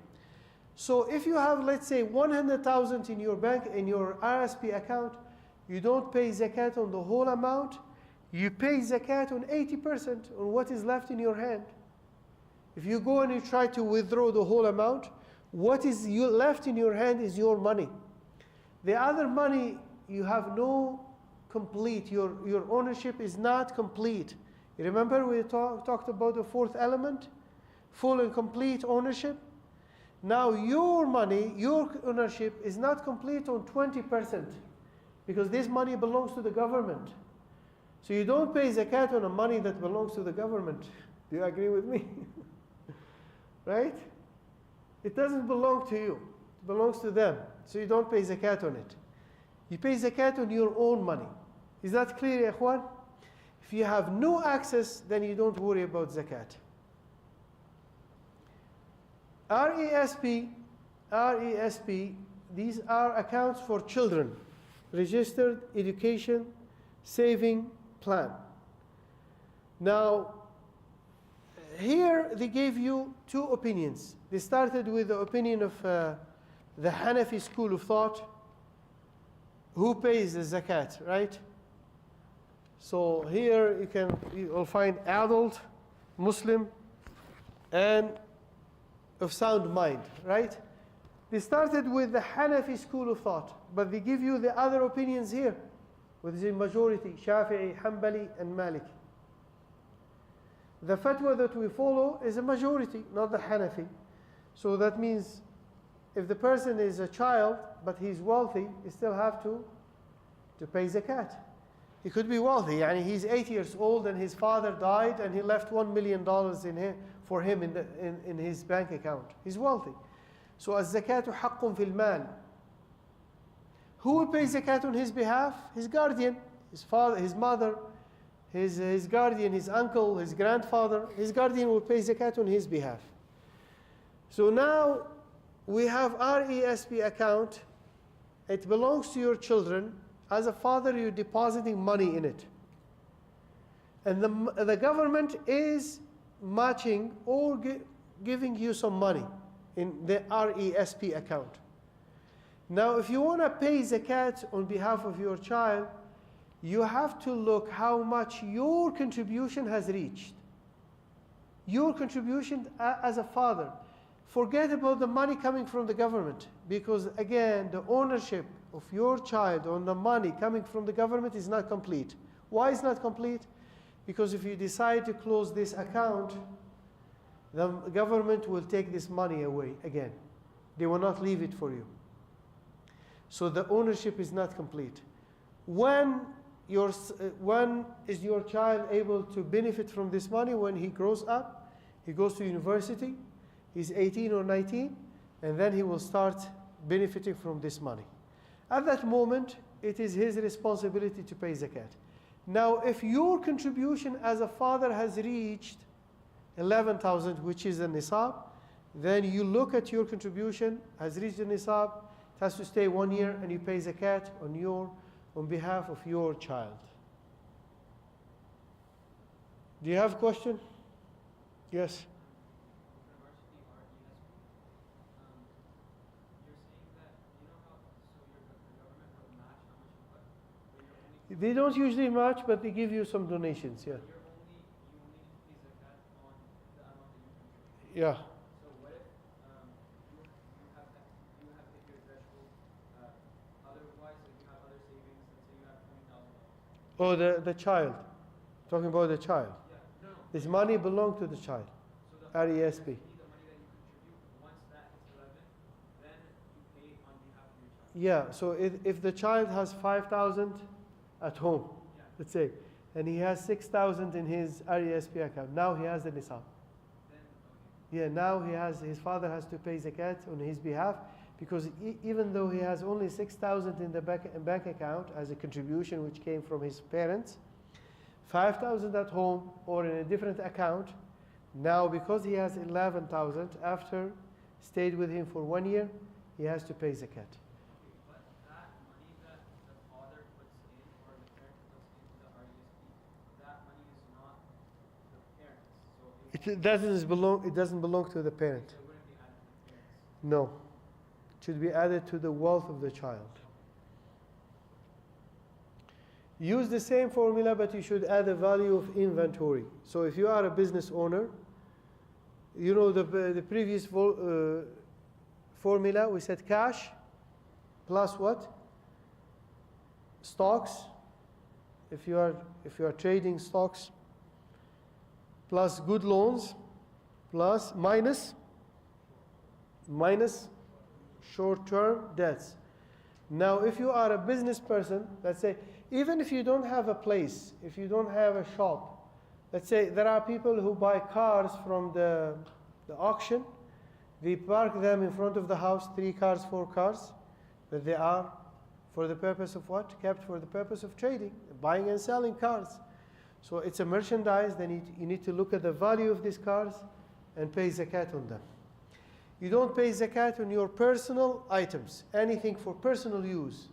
So if you have, let's say, 100,000 in your bank, in your RSP account, you don't pay zakat on the whole amount. You pay zakat on 80% on what is left in your hand. If you go and you try to withdraw the whole amount, what is left in your hand is your money. The other money, you have no complete, your ownership is not complete. You remember we talked about the fourth element? Full and complete ownership. Now your money, your ownership is not complete on 20% because this money belongs to the government. So you don't pay zakat on a money that belongs to the government. Do you agree with me? Right? It doesn't belong to you. It belongs to them. So you don't pay zakat on it. You pay zakat on your own money. Is that clear, ya ikhwan? If you have no access, then you don't worry about zakat. RESP, these are accounts for children, registered education saving plan. Now, here they gave you two opinions. They started with the opinion of the Hanafi school of thought. Who pays the zakat, right? So here you'll find adult, Muslim, and of sound mind, right? They started with the Hanafi school of thought, but they give you the other opinions here, with the majority, Shafi'i, Hanbali, and Maliki. The fatwa that we follow is a majority, not the Hanafi. So that means if the person is a child, but he's wealthy, he still have to pay zakat. He could be wealthy, yani he's 8 years old and his father died and he left $1 million for him in his bank account. He's wealthy. So az-zakatu haqqun fil mal. Who will pay zakat on his behalf? His guardian, his father, his mother, his guardian, his uncle, his grandfather. His guardian will pay zakat on his behalf. So now we have RESP account. It belongs to your children. As a father, you're depositing money in it. And the government is matching or giving you some money in the RESP account. Now, if you want to pay zakat on behalf of your child, you have to look how much your contribution has reached. Your contribution as a father. Forget about the money coming from the government, because again, the ownership of your child on the money coming from the government is not complete. Why is not complete? Because if you decide to close this account, the government will take this money away again. They will not leave it for you. So the ownership is not complete. When is your child able to benefit from this money? When he grows up, he goes to university, he's 18 or 19, and then he will start benefiting from this money. At that moment, it is his responsibility to pay zakat. Now, if your contribution as a father has reached 11,000, which is a nisab, then you look at your contribution has reached the nisab, it has to stay 1 year, and you pay zakat on behalf of your child. Do you have a question? Yes. They don't usually match, but they give you some donations, yeah. Yeah. So what if you have hit your threshold otherwise, if you have other savings, let's say you have $20,000. Oh, the child. Talking about the child. Yeah, no. This money belongs to the child. So RESP. the money that you contribute, once that hits 11, then you pay on behalf of your child. Yeah, so if the child has 5,000 at home, Yeah. let's say, and he has 6,000 in his RESP account, now he has the nisab. Then, okay. Yeah, now his father has to pay zakat on his behalf, because even though he has only 6,000 in the bank account as a contribution which came from his parents, 5,000 at home or in a different account, now because he has 11,000, after stayed with him for 1 year, he has to pay zakat. But that money that the father puts in or the parent puts into the RESP, that money is not the parents. So It doesn't belong to the parent. it wouldn't be added to the parents. No. It should be added to the wealth of the child. Use the same formula, but you should add a value of inventory. So if you are a business owner, you know the previous formula, we said cash plus what? Stocks. If you are trading stocks, plus good loans, plus minus short-term debts. Now, if you are a business person, let's say, even if you don't have a place, if you don't have a shop, let's say there are people who buy cars from the auction, they park them in front of the house, 3 cars, 4 cars, that they are for the purpose of what? Kept for the purpose of trading, buying and selling cars. So it's a merchandise, then you need to look at the value of these cars and pay zakat on them. You don't pay zakat on your personal items, anything for personal use.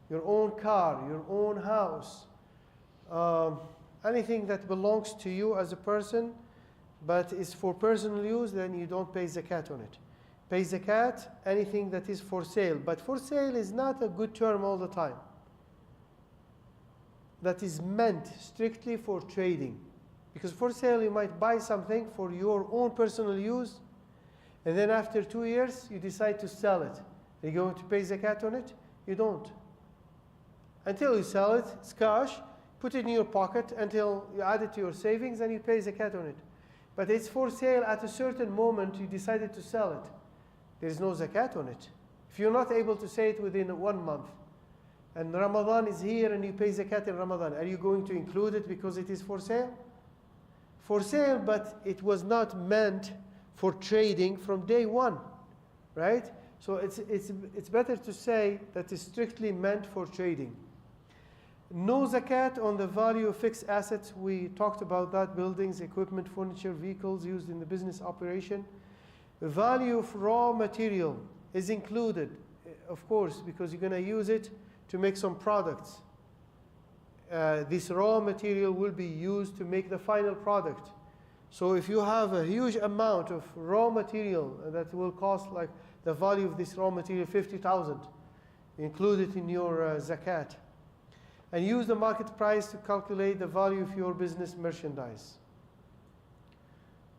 Your own car, your own house, anything that belongs to you as a person, but is for personal use, then you don't pay zakat on it. Pay zakat, anything that is for sale. But for sale is not a good term all the time. That is meant strictly for trading. Because for sale, you might buy something for your own personal use, and then after 2 years, you decide to sell it. Are you going to pay zakat on it? You don't. Until you sell it, it's cash, put it in your pocket until you add it to your savings and you pay zakat on it. But it's for sale at a certain moment, you decided to sell it. There's no zakat on it. If you're not able to say it within 1 month, and Ramadan is here and you pay zakat in Ramadan, are you going to include it because it is for sale? For sale, but it was not meant for trading from day one, right? So it's better to say that it's strictly meant for trading. No zakat on the value of fixed assets. We talked about that: buildings, equipment, furniture, vehicles used in the business operation. The value of raw material is included, of course, because you're going to use it to make some products. This raw material will be used to make the final product. So if you have a huge amount of raw material that will cost, like the value of this raw material, 50,000, include it in your zakat. And use the market price to calculate the value of your business merchandise.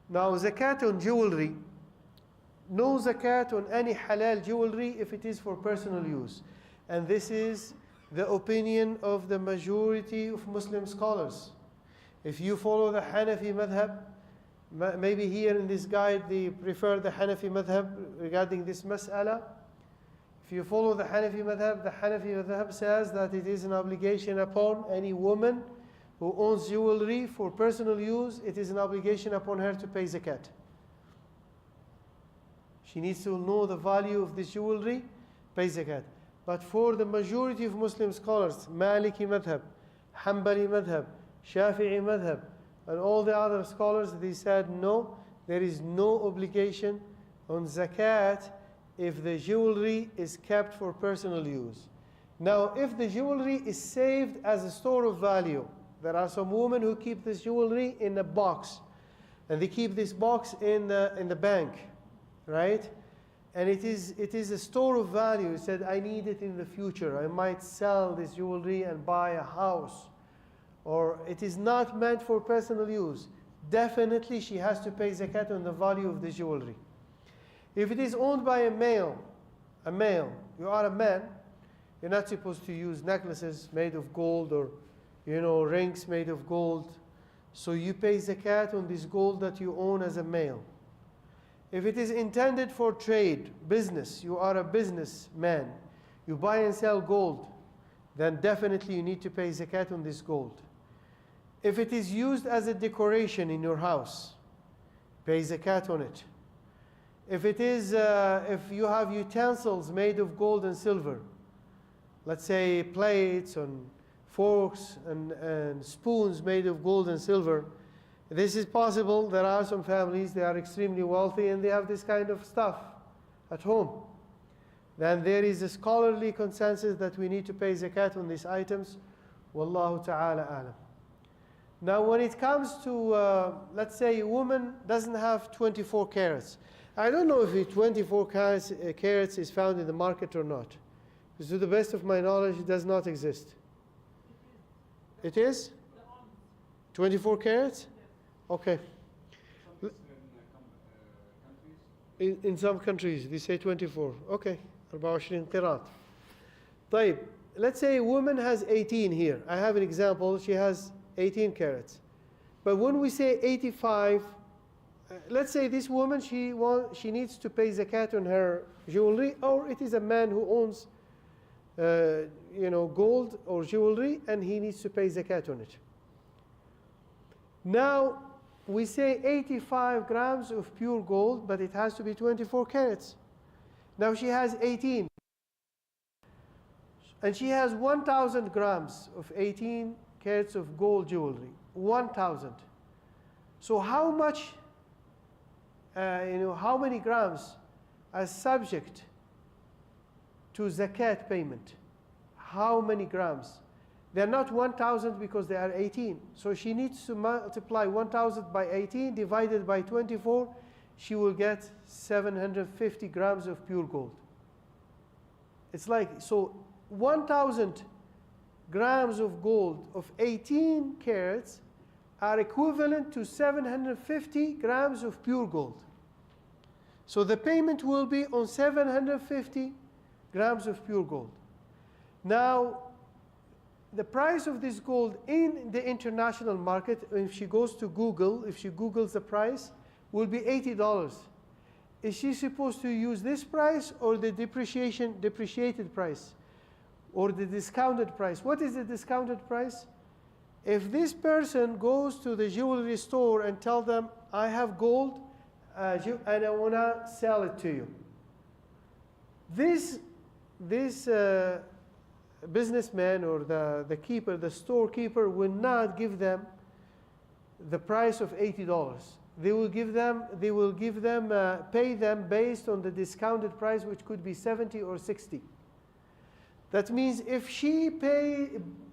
Now, zakat on jewelry. No zakat on any halal jewelry if it is for personal use. And this is the opinion of the majority of Muslim scholars. If you follow the Hanafi madhab, Maybe here in this guide they prefer the Hanafi madhab regarding this mas'ala. If you follow the Hanafi madhab says that it is an obligation upon any woman who owns jewelry for personal use, it is an obligation upon her to pay zakat. She needs to know the value of this jewelry, pay zakat. But for the majority of Muslim scholars, Maliki madhab, Hanbali madhab, Shafi'i madhab, and all the other scholars, they said no, there is no obligation on zakat if the jewelry is kept for personal use. Now, if the jewelry is saved as a store of value, there are some women who keep this jewelry in a box, and they keep this box in the bank, right? And it is a store of value. He said, I need it in the future. I might sell this jewelry and buy a house. Or it is not meant for personal use. Definitely she has to pay zakat on the value of the jewelry. If it is owned by a male, you are a man, you're not supposed to use necklaces made of gold or rings made of gold. So you pay zakat on this gold that you own as a male. If it is intended for trade, business, you are a businessman, you buy and sell gold, then definitely you need to pay zakat on this gold. If it is used as a decoration in your house, pay zakat on it. If you have utensils made of gold and silver, let's say plates and forks and spoons made of gold and silver, this is possible. There are some families, they are extremely wealthy and they have this kind of stuff at home. Then there is a scholarly consensus that we need to pay zakat on these items. Wallahu ta'ala alam. Now when it comes to, let's say a woman doesn't have 24 carats. I don't know if 24 carats is found in the market or not. Because to the best of my knowledge, it does not exist. It is? 24 carats? Okay. In some countries, they say 24. Okay. 24 قيراط. طيب. Let's say a woman has 18 here. I have an example. She has 18 carats. But when we say 85, let's say this woman, she needs to pay zakat on her jewelry, or it is a man who owns gold or jewelry, and he needs to pay zakat on it. Now, we say 85 grams of pure gold, but it has to be 24 carats. Now she has 18. And she has 1,000 grams of 18 carats of gold jewelry. 1,000. So how much, how many grams are subject to zakat payment? How many grams? They're not 1,000 because they are 18. So she needs to multiply 1,000 by 18 divided by 24. She will get 750 grams of pure gold. It's like, so 1,000 grams of gold of 18 carats are equivalent to 750 grams of pure gold. So the payment will be on 750 grams of pure gold. Now, the price of this gold in the international market, if she goes to Google, if she Googles the price, will be $80. Is she supposed to use this price or the depreciated price? Or the discounted price? What is the discounted price? If this person goes to the jewelry store and tell them, I have gold and I want to sell it to you. This businessman or the keeper, the storekeeper, will not give them the price of $80. They will pay them based on the discounted price, which could be 70 or 60. That means if she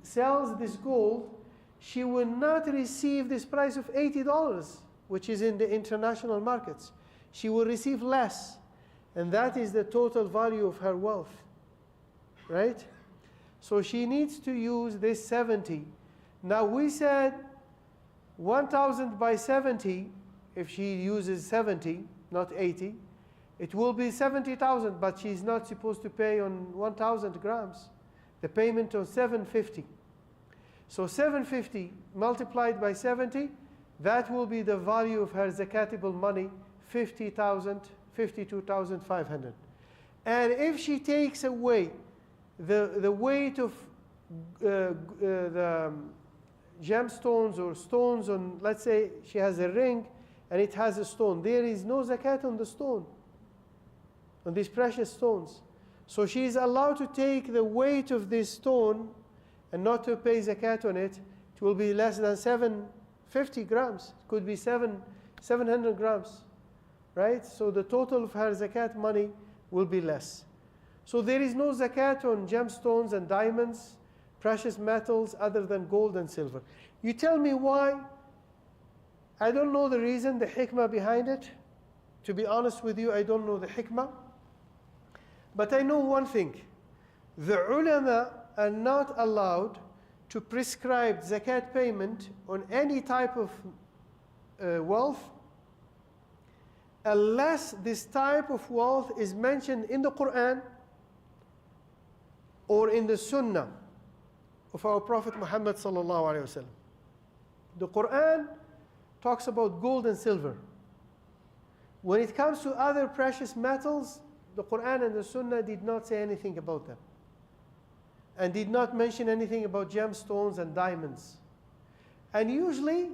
sells this gold, she will not receive this price of $80, which is in the international markets. She will receive less, and that is the total value of her wealth, right? So she needs to use this 70. Now we said 1,000 by 70, if she uses 70, not 80, it will be 70,000, but she's not supposed to pay on 1,000 grams. The payment on 750. So 750 multiplied by 70, that will be the value of her zakatable money, 50,000, 52,500. And if she takes away the weight of the gemstones or stones on, let's say she has a ring and it has a stone, there is no zakat on the stone, on these precious stones. So she is allowed to take the weight of this stone and not to pay zakat on it. It will be less than 750 grams. It could be 700 grams, right? So the total of her zakat money will be less. So there is no zakat on gemstones and diamonds, precious metals other than gold and silver. You tell me why? I don't know the reason, the hikmah behind it. To be honest with you, I don't know the hikmah. But I know one thing. The ulama are not allowed to prescribe zakat payment on any type of wealth unless this type of wealth is mentioned in the Quran or in the Sunnah of our Prophet Muhammad sallallahu alaihi wasallam. The Quran talks about gold and silver. When it comes to other precious metals, the Quran and the Sunnah did not say anything about them, and did not mention anything about gemstones and diamonds. And usually,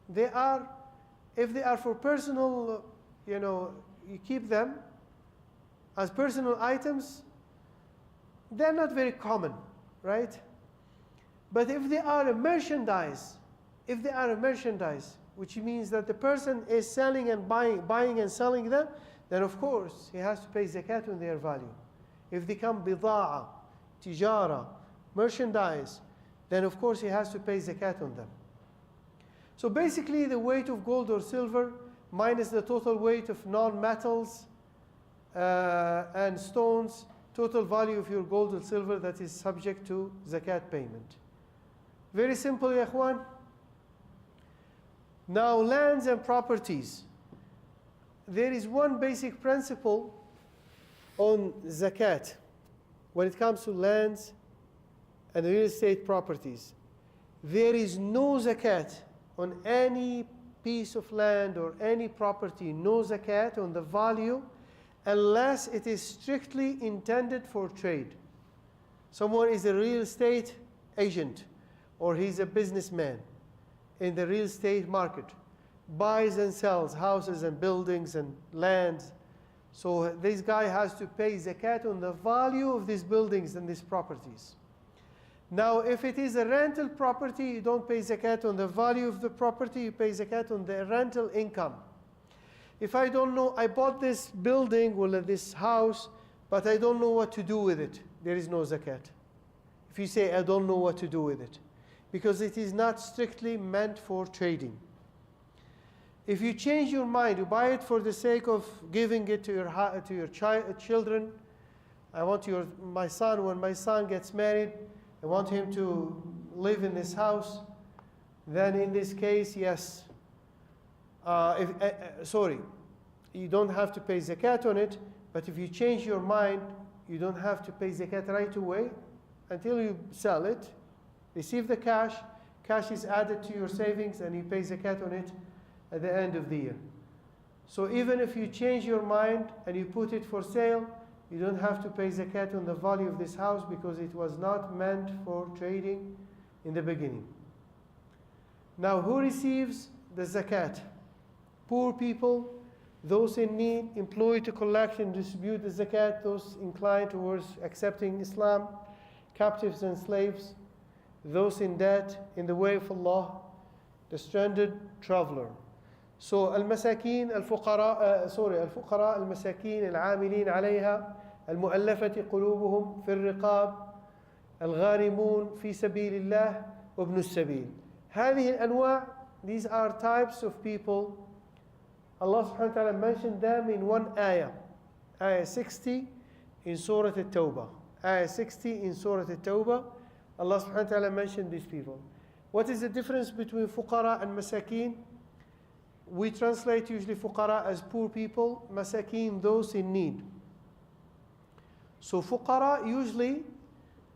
they are, if they are for personal, you keep them as personal items, they're not very common, right? But if they are a merchandise, which means that the person is selling and buying and selling them, then of course he has to pay zakat on their value. If they come bida'a, tijara, merchandise, then of course he has to pay zakat on them. So basically the weight of gold or silver minus the total weight of non-metals and stones, total value of your gold or silver that is subject to zakat payment. Very simple, ya ikhwan. Now lands and properties. There is one basic principle on zakat when it comes to lands and real estate properties. There is no zakat on any piece of land or any property, no zakat on the value unless it is strictly intended for trade. Someone is a real estate agent or he's a businessman in the real estate market, buys and sells houses and buildings and lands. So this guy has to pay zakat on the value of these buildings and these properties. Now, if it is a rental property, you don't pay zakat on the value of the property, you pay zakat on the rental income. If I don't know, I bought this building or this house, but I don't know what to do with it, there is no zakat. If you say, I don't know what to do with it, because it is not strictly meant for trading. If you change your mind, you buy it for the sake of giving it to your children. I want my son, when my son gets married, I want him to live in this house. Then in this case, yes. You don't have to pay zakat on it, but if you change your mind, you don't have to pay zakat right away until you sell it, receive the cash. Cash is added to your savings and you pay zakat on it at the end of the year. So even if you change your mind and you put it for sale, you don't have to pay zakat on the value of this house because it was not meant for trading in the beginning. Now, who receives the zakat? Poor people, those in need, employed to collect and distribute the zakat, those inclined towards accepting Islam, captives and slaves, those in debt in the way of Allah, the stranded traveler. So المساكين الفقراء المساكين العاملين عليها المؤلفة قلوبهم في الرقاب الغارمون في سبيل الله وابن السبيل. هذه الأنواع, these are types of people. Allah subhanahu wa ta'ala mentioned them in one ayah. Ayah 60 in Surah At-Tawbah. Ayah 60 in Surah At-Tawbah. Allah subhanahu wa ta'ala mentioned these people. What is the difference between fuqara and masakin? We translate usually fuqara as poor people, masakin those in need. So fuqara usually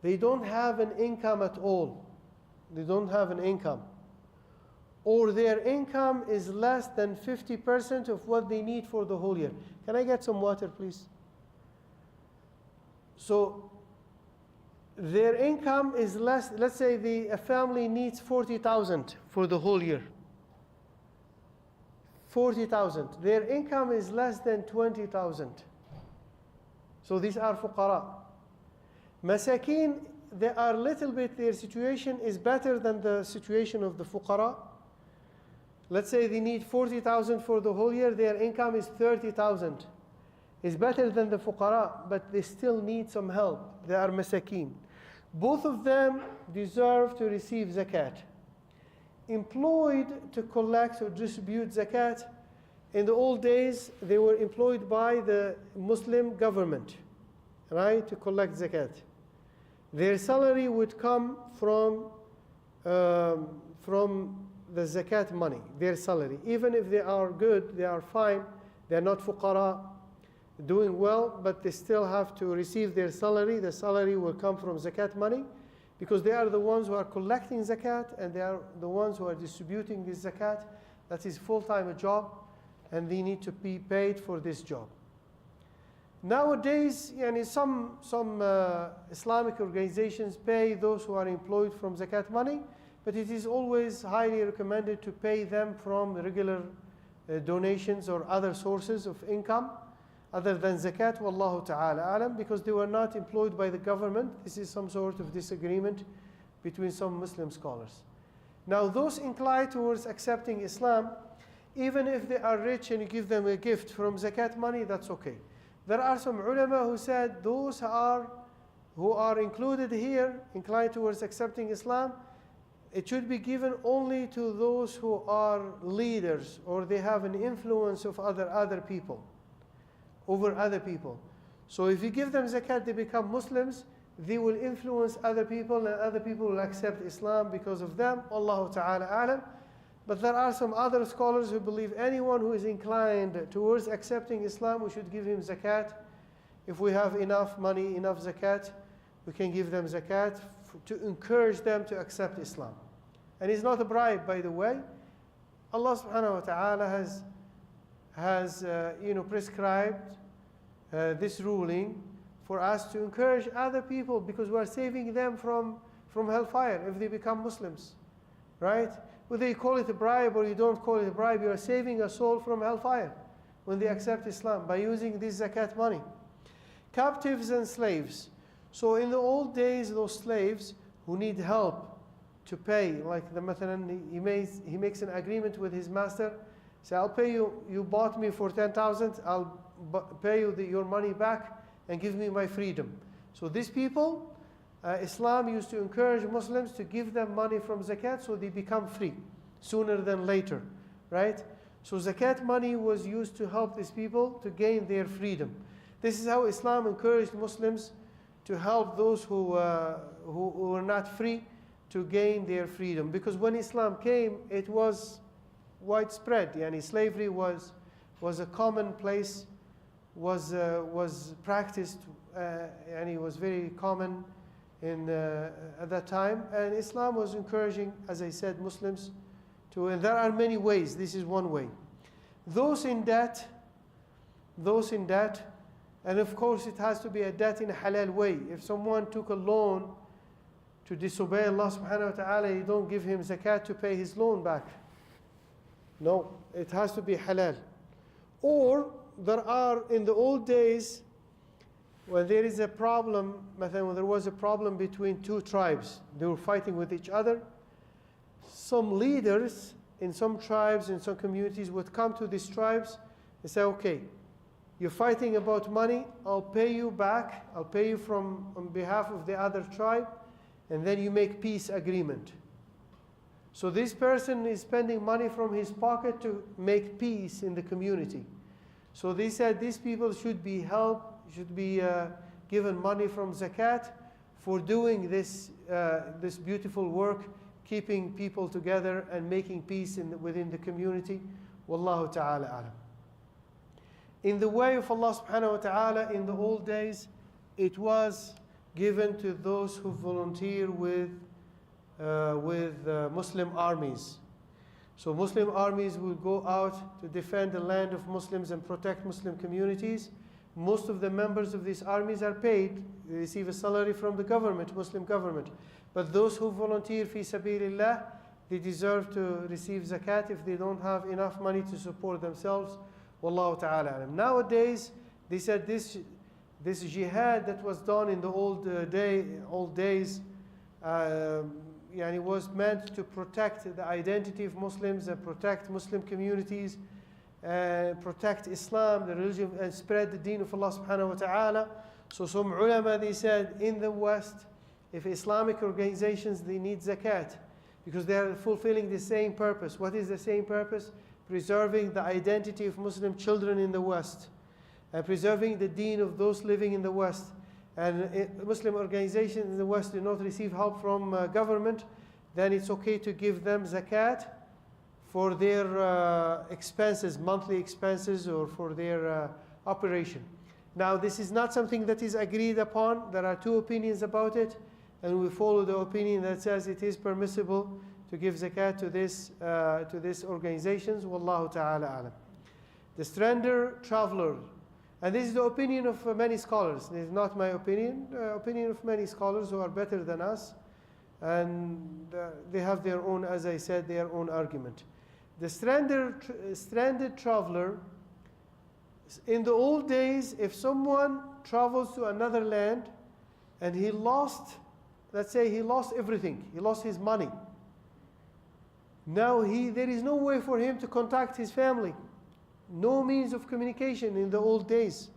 they don't have an income at all. They don't have an income. or their income is less than 50% of what they need for the whole year. Can I get some water, please? So their income is less, let's say a family needs 40,000 for the whole year. 40,000. Their income is less than 20,000. So these are fuqara. Masakin, they are little bit, their situation is better than the situation of the fuqara. Let's say they need 40,000 for the whole year, their income is 30,000. It's better than the fuqara, but they still need some help. They are masakin. Both of them deserve to receive zakat. Employed to collect or distribute zakat, in the old days, they were employed by the Muslim government, right, to collect zakat. Their salary would come from the zakat money, their salary. Even if they are good, they are fine, they are not fuqara, doing well, but they still have to receive their salary. The salary will come from zakat money, because they are the ones who are collecting zakat, and they are the ones who are distributing this zakat. That is full-time job, and they need to be paid for this job. Nowadays, some Islamic organizations pay those who are employed from zakat money, but it is always highly recommended to pay them from regular donations or other sources of income other than zakat, wallahu ta'ala alam, because they were not employed by the government. This is some sort of disagreement between some Muslim scholars. Now, those inclined towards accepting Islam, even if they are rich and you give them a gift from zakat money, that's okay. There are some ulama who said those who are included here, inclined towards accepting Islam, it should be given only to those who are leaders, or they have an influence of other people, over other people. So if you give them zakat, they become Muslims, they will influence other people, and other people will accept Islam because of them. Allahu ta'ala alam. But there are some other scholars who believe anyone who is inclined towards accepting Islam, we should give him zakat. If we have enough money, enough zakat, we can give them zakat to encourage them to accept Islam. And it's not a bribe, by the way. Allah subhanahu wa ta'ala has prescribed this ruling for us to encourage other people, because we are saving them from hellfire if they become Muslims, right? Whether you call it a bribe or you don't call it a bribe, you are saving a soul from hellfire when they accept Islam by using this zakat money. Captives and slaves. So in the old days, those slaves who need help to pay, like the mathalan, he makes an agreement with his master, say, I'll pay you, you bought me for 10,000, I'll pay you your money back and give me my freedom. So these people, Islam used to encourage Muslims to give them money from zakat so they become free sooner than later, right? So zakat money was used to help these people to gain their freedom. This is how Islam encouraged Muslims to help those who were not free to gain their freedom. Because when Islam came, it was widespread. Slavery was a commonplace, was practiced, and it was very common at that time. And Islam was encouraging, as I said, Muslims to, and there are many ways. This is one way. Those in debt, and of course it has to be a debt in a halal way. If someone took a loan to disobey Allah subhanahu wa ta'ala, you don't give him zakat to pay his loan back. No, it has to be halal. Or there are, in the old days, when there is a problem, when there was a problem between two tribes, they were fighting with each other, some leaders in some tribes, in some communities, would come to these tribes and say, okay, you're fighting about money, I'll pay you back, I'll pay you on behalf of the other tribe, and then you make peace agreement. So this person is spending money from his pocket to make peace in the community. So they said these people should be helped, should be given money from zakat for doing this beautiful work, keeping people together and making peace within the community. Wallahu ta'ala alam. In the way of Allah subhanahu wa ta'ala, in the old days, it was given to those who volunteer with Muslim armies. So Muslim armies will go out to defend the land of Muslims and protect Muslim communities. Most of the members of these armies are paid. They receive a salary from the government, Muslim government. But those who volunteer fi sabilillah, they deserve to receive zakat if they don't have enough money to support themselves. Wallahu ta'ala alam. Nowadays, they said this jihad that was done in the old days, was meant to protect the identity of Muslims and protect Muslim communities, protect Islam, the religion, and spread the deen of Allah subhanahu wa ta'ala. So some ulama, they said, in the West, if Islamic organizations, they need zakat because they are fulfilling the same purpose. What is the same purpose? Preserving the identity of Muslim children in the West and preserving the deen of those living in the West. And Muslim organizations in the West do not receive help from government, then it's okay to give them zakat for their expenses, monthly expenses, or for their operation. Now, this is not something that is agreed upon. There are two opinions about it, and we follow the opinion that says it is permissible to give zakat to these organizations. Wallahu ta'ala alam. The stranded traveler. And this is the opinion of many scholars. This is not my opinion. Opinion of many scholars who are better than us. And they have their own, as I said, their own argument. The stranded traveler, in the old days, if someone travels to another land and he lost, let's say he lost everything, he lost his money. Now there is no way for him to contact his family. No means of communication in the old days.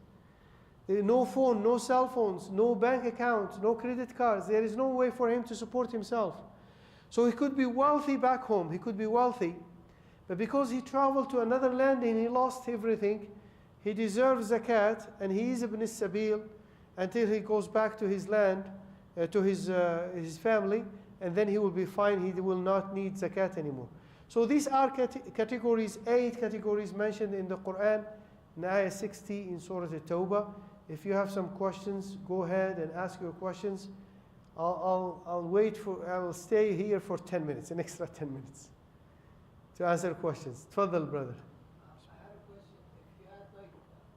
No phone, no cell phones, no bank accounts, no credit cards. There is no way for him to support himself. So he could be wealthy back home. He could be wealthy. But because he traveled to another land and he lost everything, he deserves zakat, and he is ibn sabil until he goes back to his land, to his family, and then he will be fine. He will not need zakat anymore. So these are categories, 8 categories mentioned in the Quran, in Ayah 60 in Surah At-Tawbah. If you have some questions, go ahead and ask your questions. I'll stay here for 10 minutes, an extra 10 minutes, to answer questions. Tfaddal, brother. I had a question. If you had, like,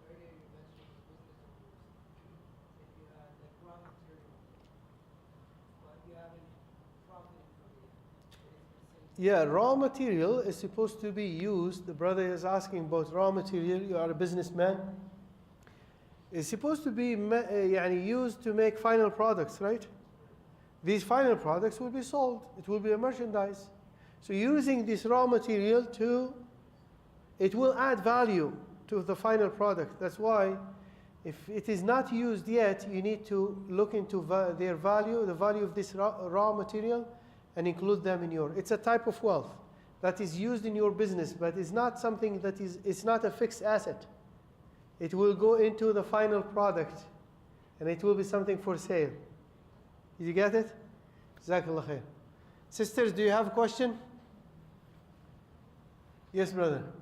earlier you mentioned the business of yours. If you had, like, raw material, but you haven't profited from it, Yeah, raw material is supposed to be used. The brother is asking about raw material. You are a businessman. It's supposed to be used to make final products, right? These final products will be sold. It will be a merchandise. So using this raw material it will add value to the final product. That's why if it is not used yet, you need to look into their value, the value of this raw material, and include them in it's a type of wealth that is used in your business, but it's not something it's not a fixed asset. It will go into the final product, and it will be something for sale. Did you get it? Jazakallah khair. Sisters, do you have a question? Yes, brother. Can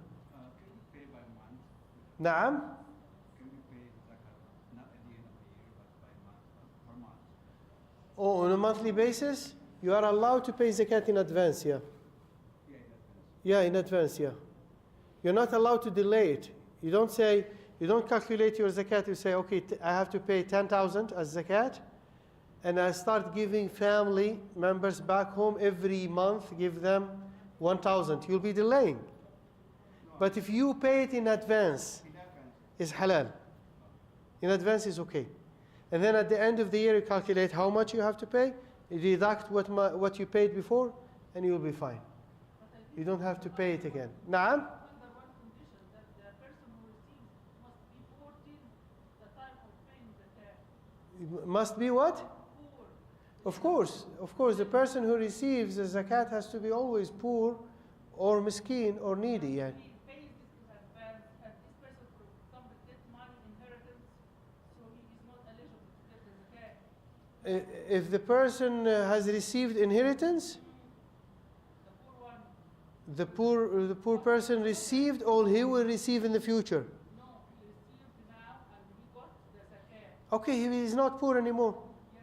you pay by month? Naam? Can you pay zakat, not at the end of the year, but by month, per month? Oh, on a monthly basis? You are allowed to pay zakat in advance, yeah. Yeah, Yeah, in advance. in advance, yeah. You're not allowed to delay it. You don't calculate your zakat. You say, okay, I have to pay 10,000 as zakat, and I start giving family members back home every month, give them 1,000. You'll be delaying. But if you pay it in advance, it's halal. In advance is okay. And then at the end of the year, you calculate how much you have to pay, you deduct what you paid before, and you'll be fine. You don't have to pay it again. Naam? Under one condition, that the person who receives must be 14 the time of paying the zakat. Must be what? Poor. Of course, the person who receives the zakat has to be always poor or miskin or needy. Yeah. He pays this in advance, and this person, for example, gets money inheritance, so he is not eligible to get the zakat. If the person has received inheritance, The poor one, the poor person received, or he will receive in the future. no, he received now and he got the zakat. Okay, he is not poor anymore. Yeah.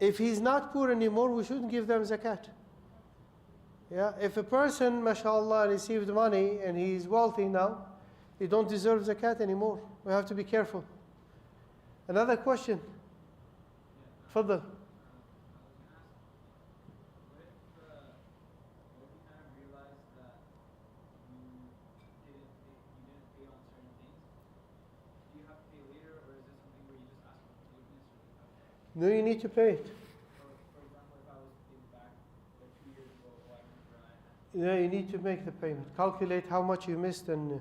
So If he's not poor anymore, we shouldn't give them zakat. Yeah, if a person, mashallah, received money and he's wealthy now, he don't deserve zakat anymore. We have to be careful. Another question. Fadl. No, you need to pay it. Yeah, you need to make the payment. Calculate how much you missed, and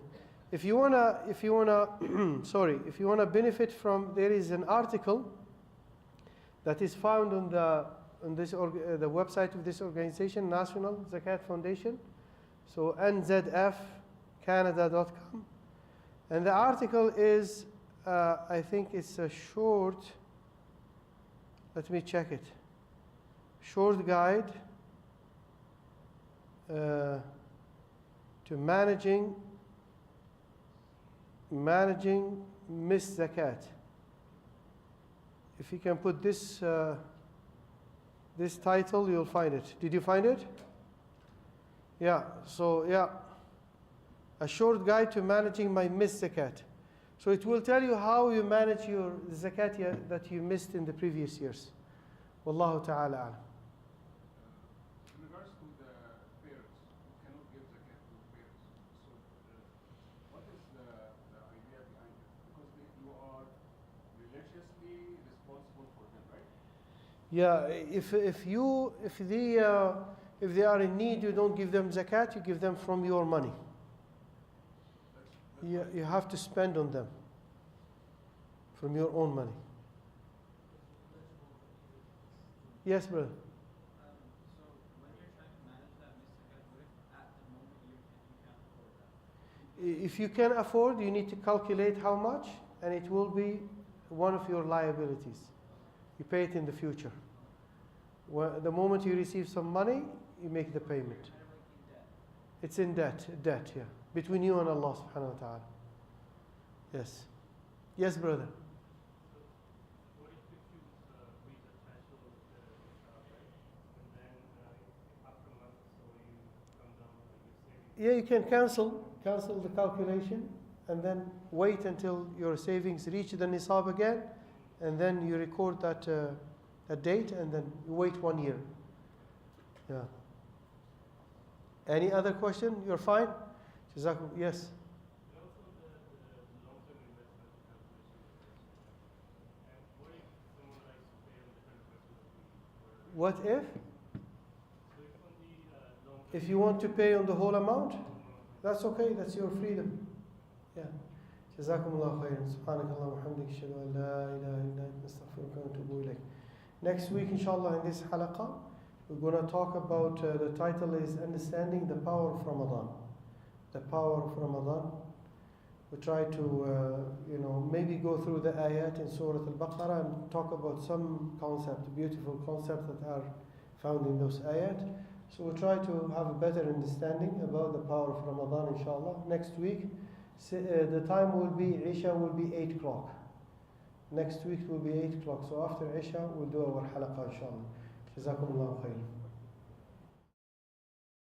if you wanna, sorry, if you wanna benefit from, there is an article that is found on the website of this organization, National Zakat Foundation. So nzfcanada.com, and the article is, I think it's a short. Let me check it. Short guide to managing missed zakat. If you can put this this title, you'll find it. Did you find it? Yeah. So yeah, a short guide to managing my missed zakat. So it will tell you how you manage your zakat that you missed in the previous years. Wallahu ta'ala alam. In regards to the parents, you cannot give zakat to parents. So what is the idea behind it? Because you are religiously responsible for them, right? Yeah, if they are in need, you don't give them zakat, you give them from your money. You have to spend on them from your own money. Yes, brother. So when you're trying to manage that missed zakat, what if at the moment you can't afford that? If you can afford, you need to calculate how much, and it will be one of your liabilities. You pay it in the future. The moment you receive some money, you make the payment. Kind of like in debt. It's in debt, yeah. Between you and Allah subhanahu wa ta'ala. Yes. Yes, brother. What if you choose reach a threshold of the Nisab, right? And then after a month or so you come down with your savings? Yeah, you can cancel the calculation, and then wait until your savings reach the Nisab again, and then you record that date, and then you wait 1 year. Yeah. Any other question? You're fine? Jazakum. Yes. And also the long-term investment calculation. And what if someone likes to pay on different investment or What if? so if on the long-term If you want to pay on the whole amount, that's okay. That's your freedom. Yeah. جزاكم الله خيرا سبحانك اللهم وبحمدك أشهد أن لا إله إلا أنت نستغفرك ونتوب إليك. Next week, inshallah, in this halaqah, we're going to talk about, the title is Understanding the Power of Ramadan. The power of Ramadan. We try to, maybe go through the ayat in Surah Al-Baqarah and talk about some concepts, beautiful concepts that are found in those ayat. So we'll try to have a better understanding about the power of Ramadan, inshallah. Next week, the time will be, Isha will be 8 o'clock. Next week will be 8 o'clock. So after Isha, we'll do our halaqah, inshallah. Jazakumullahu khairan.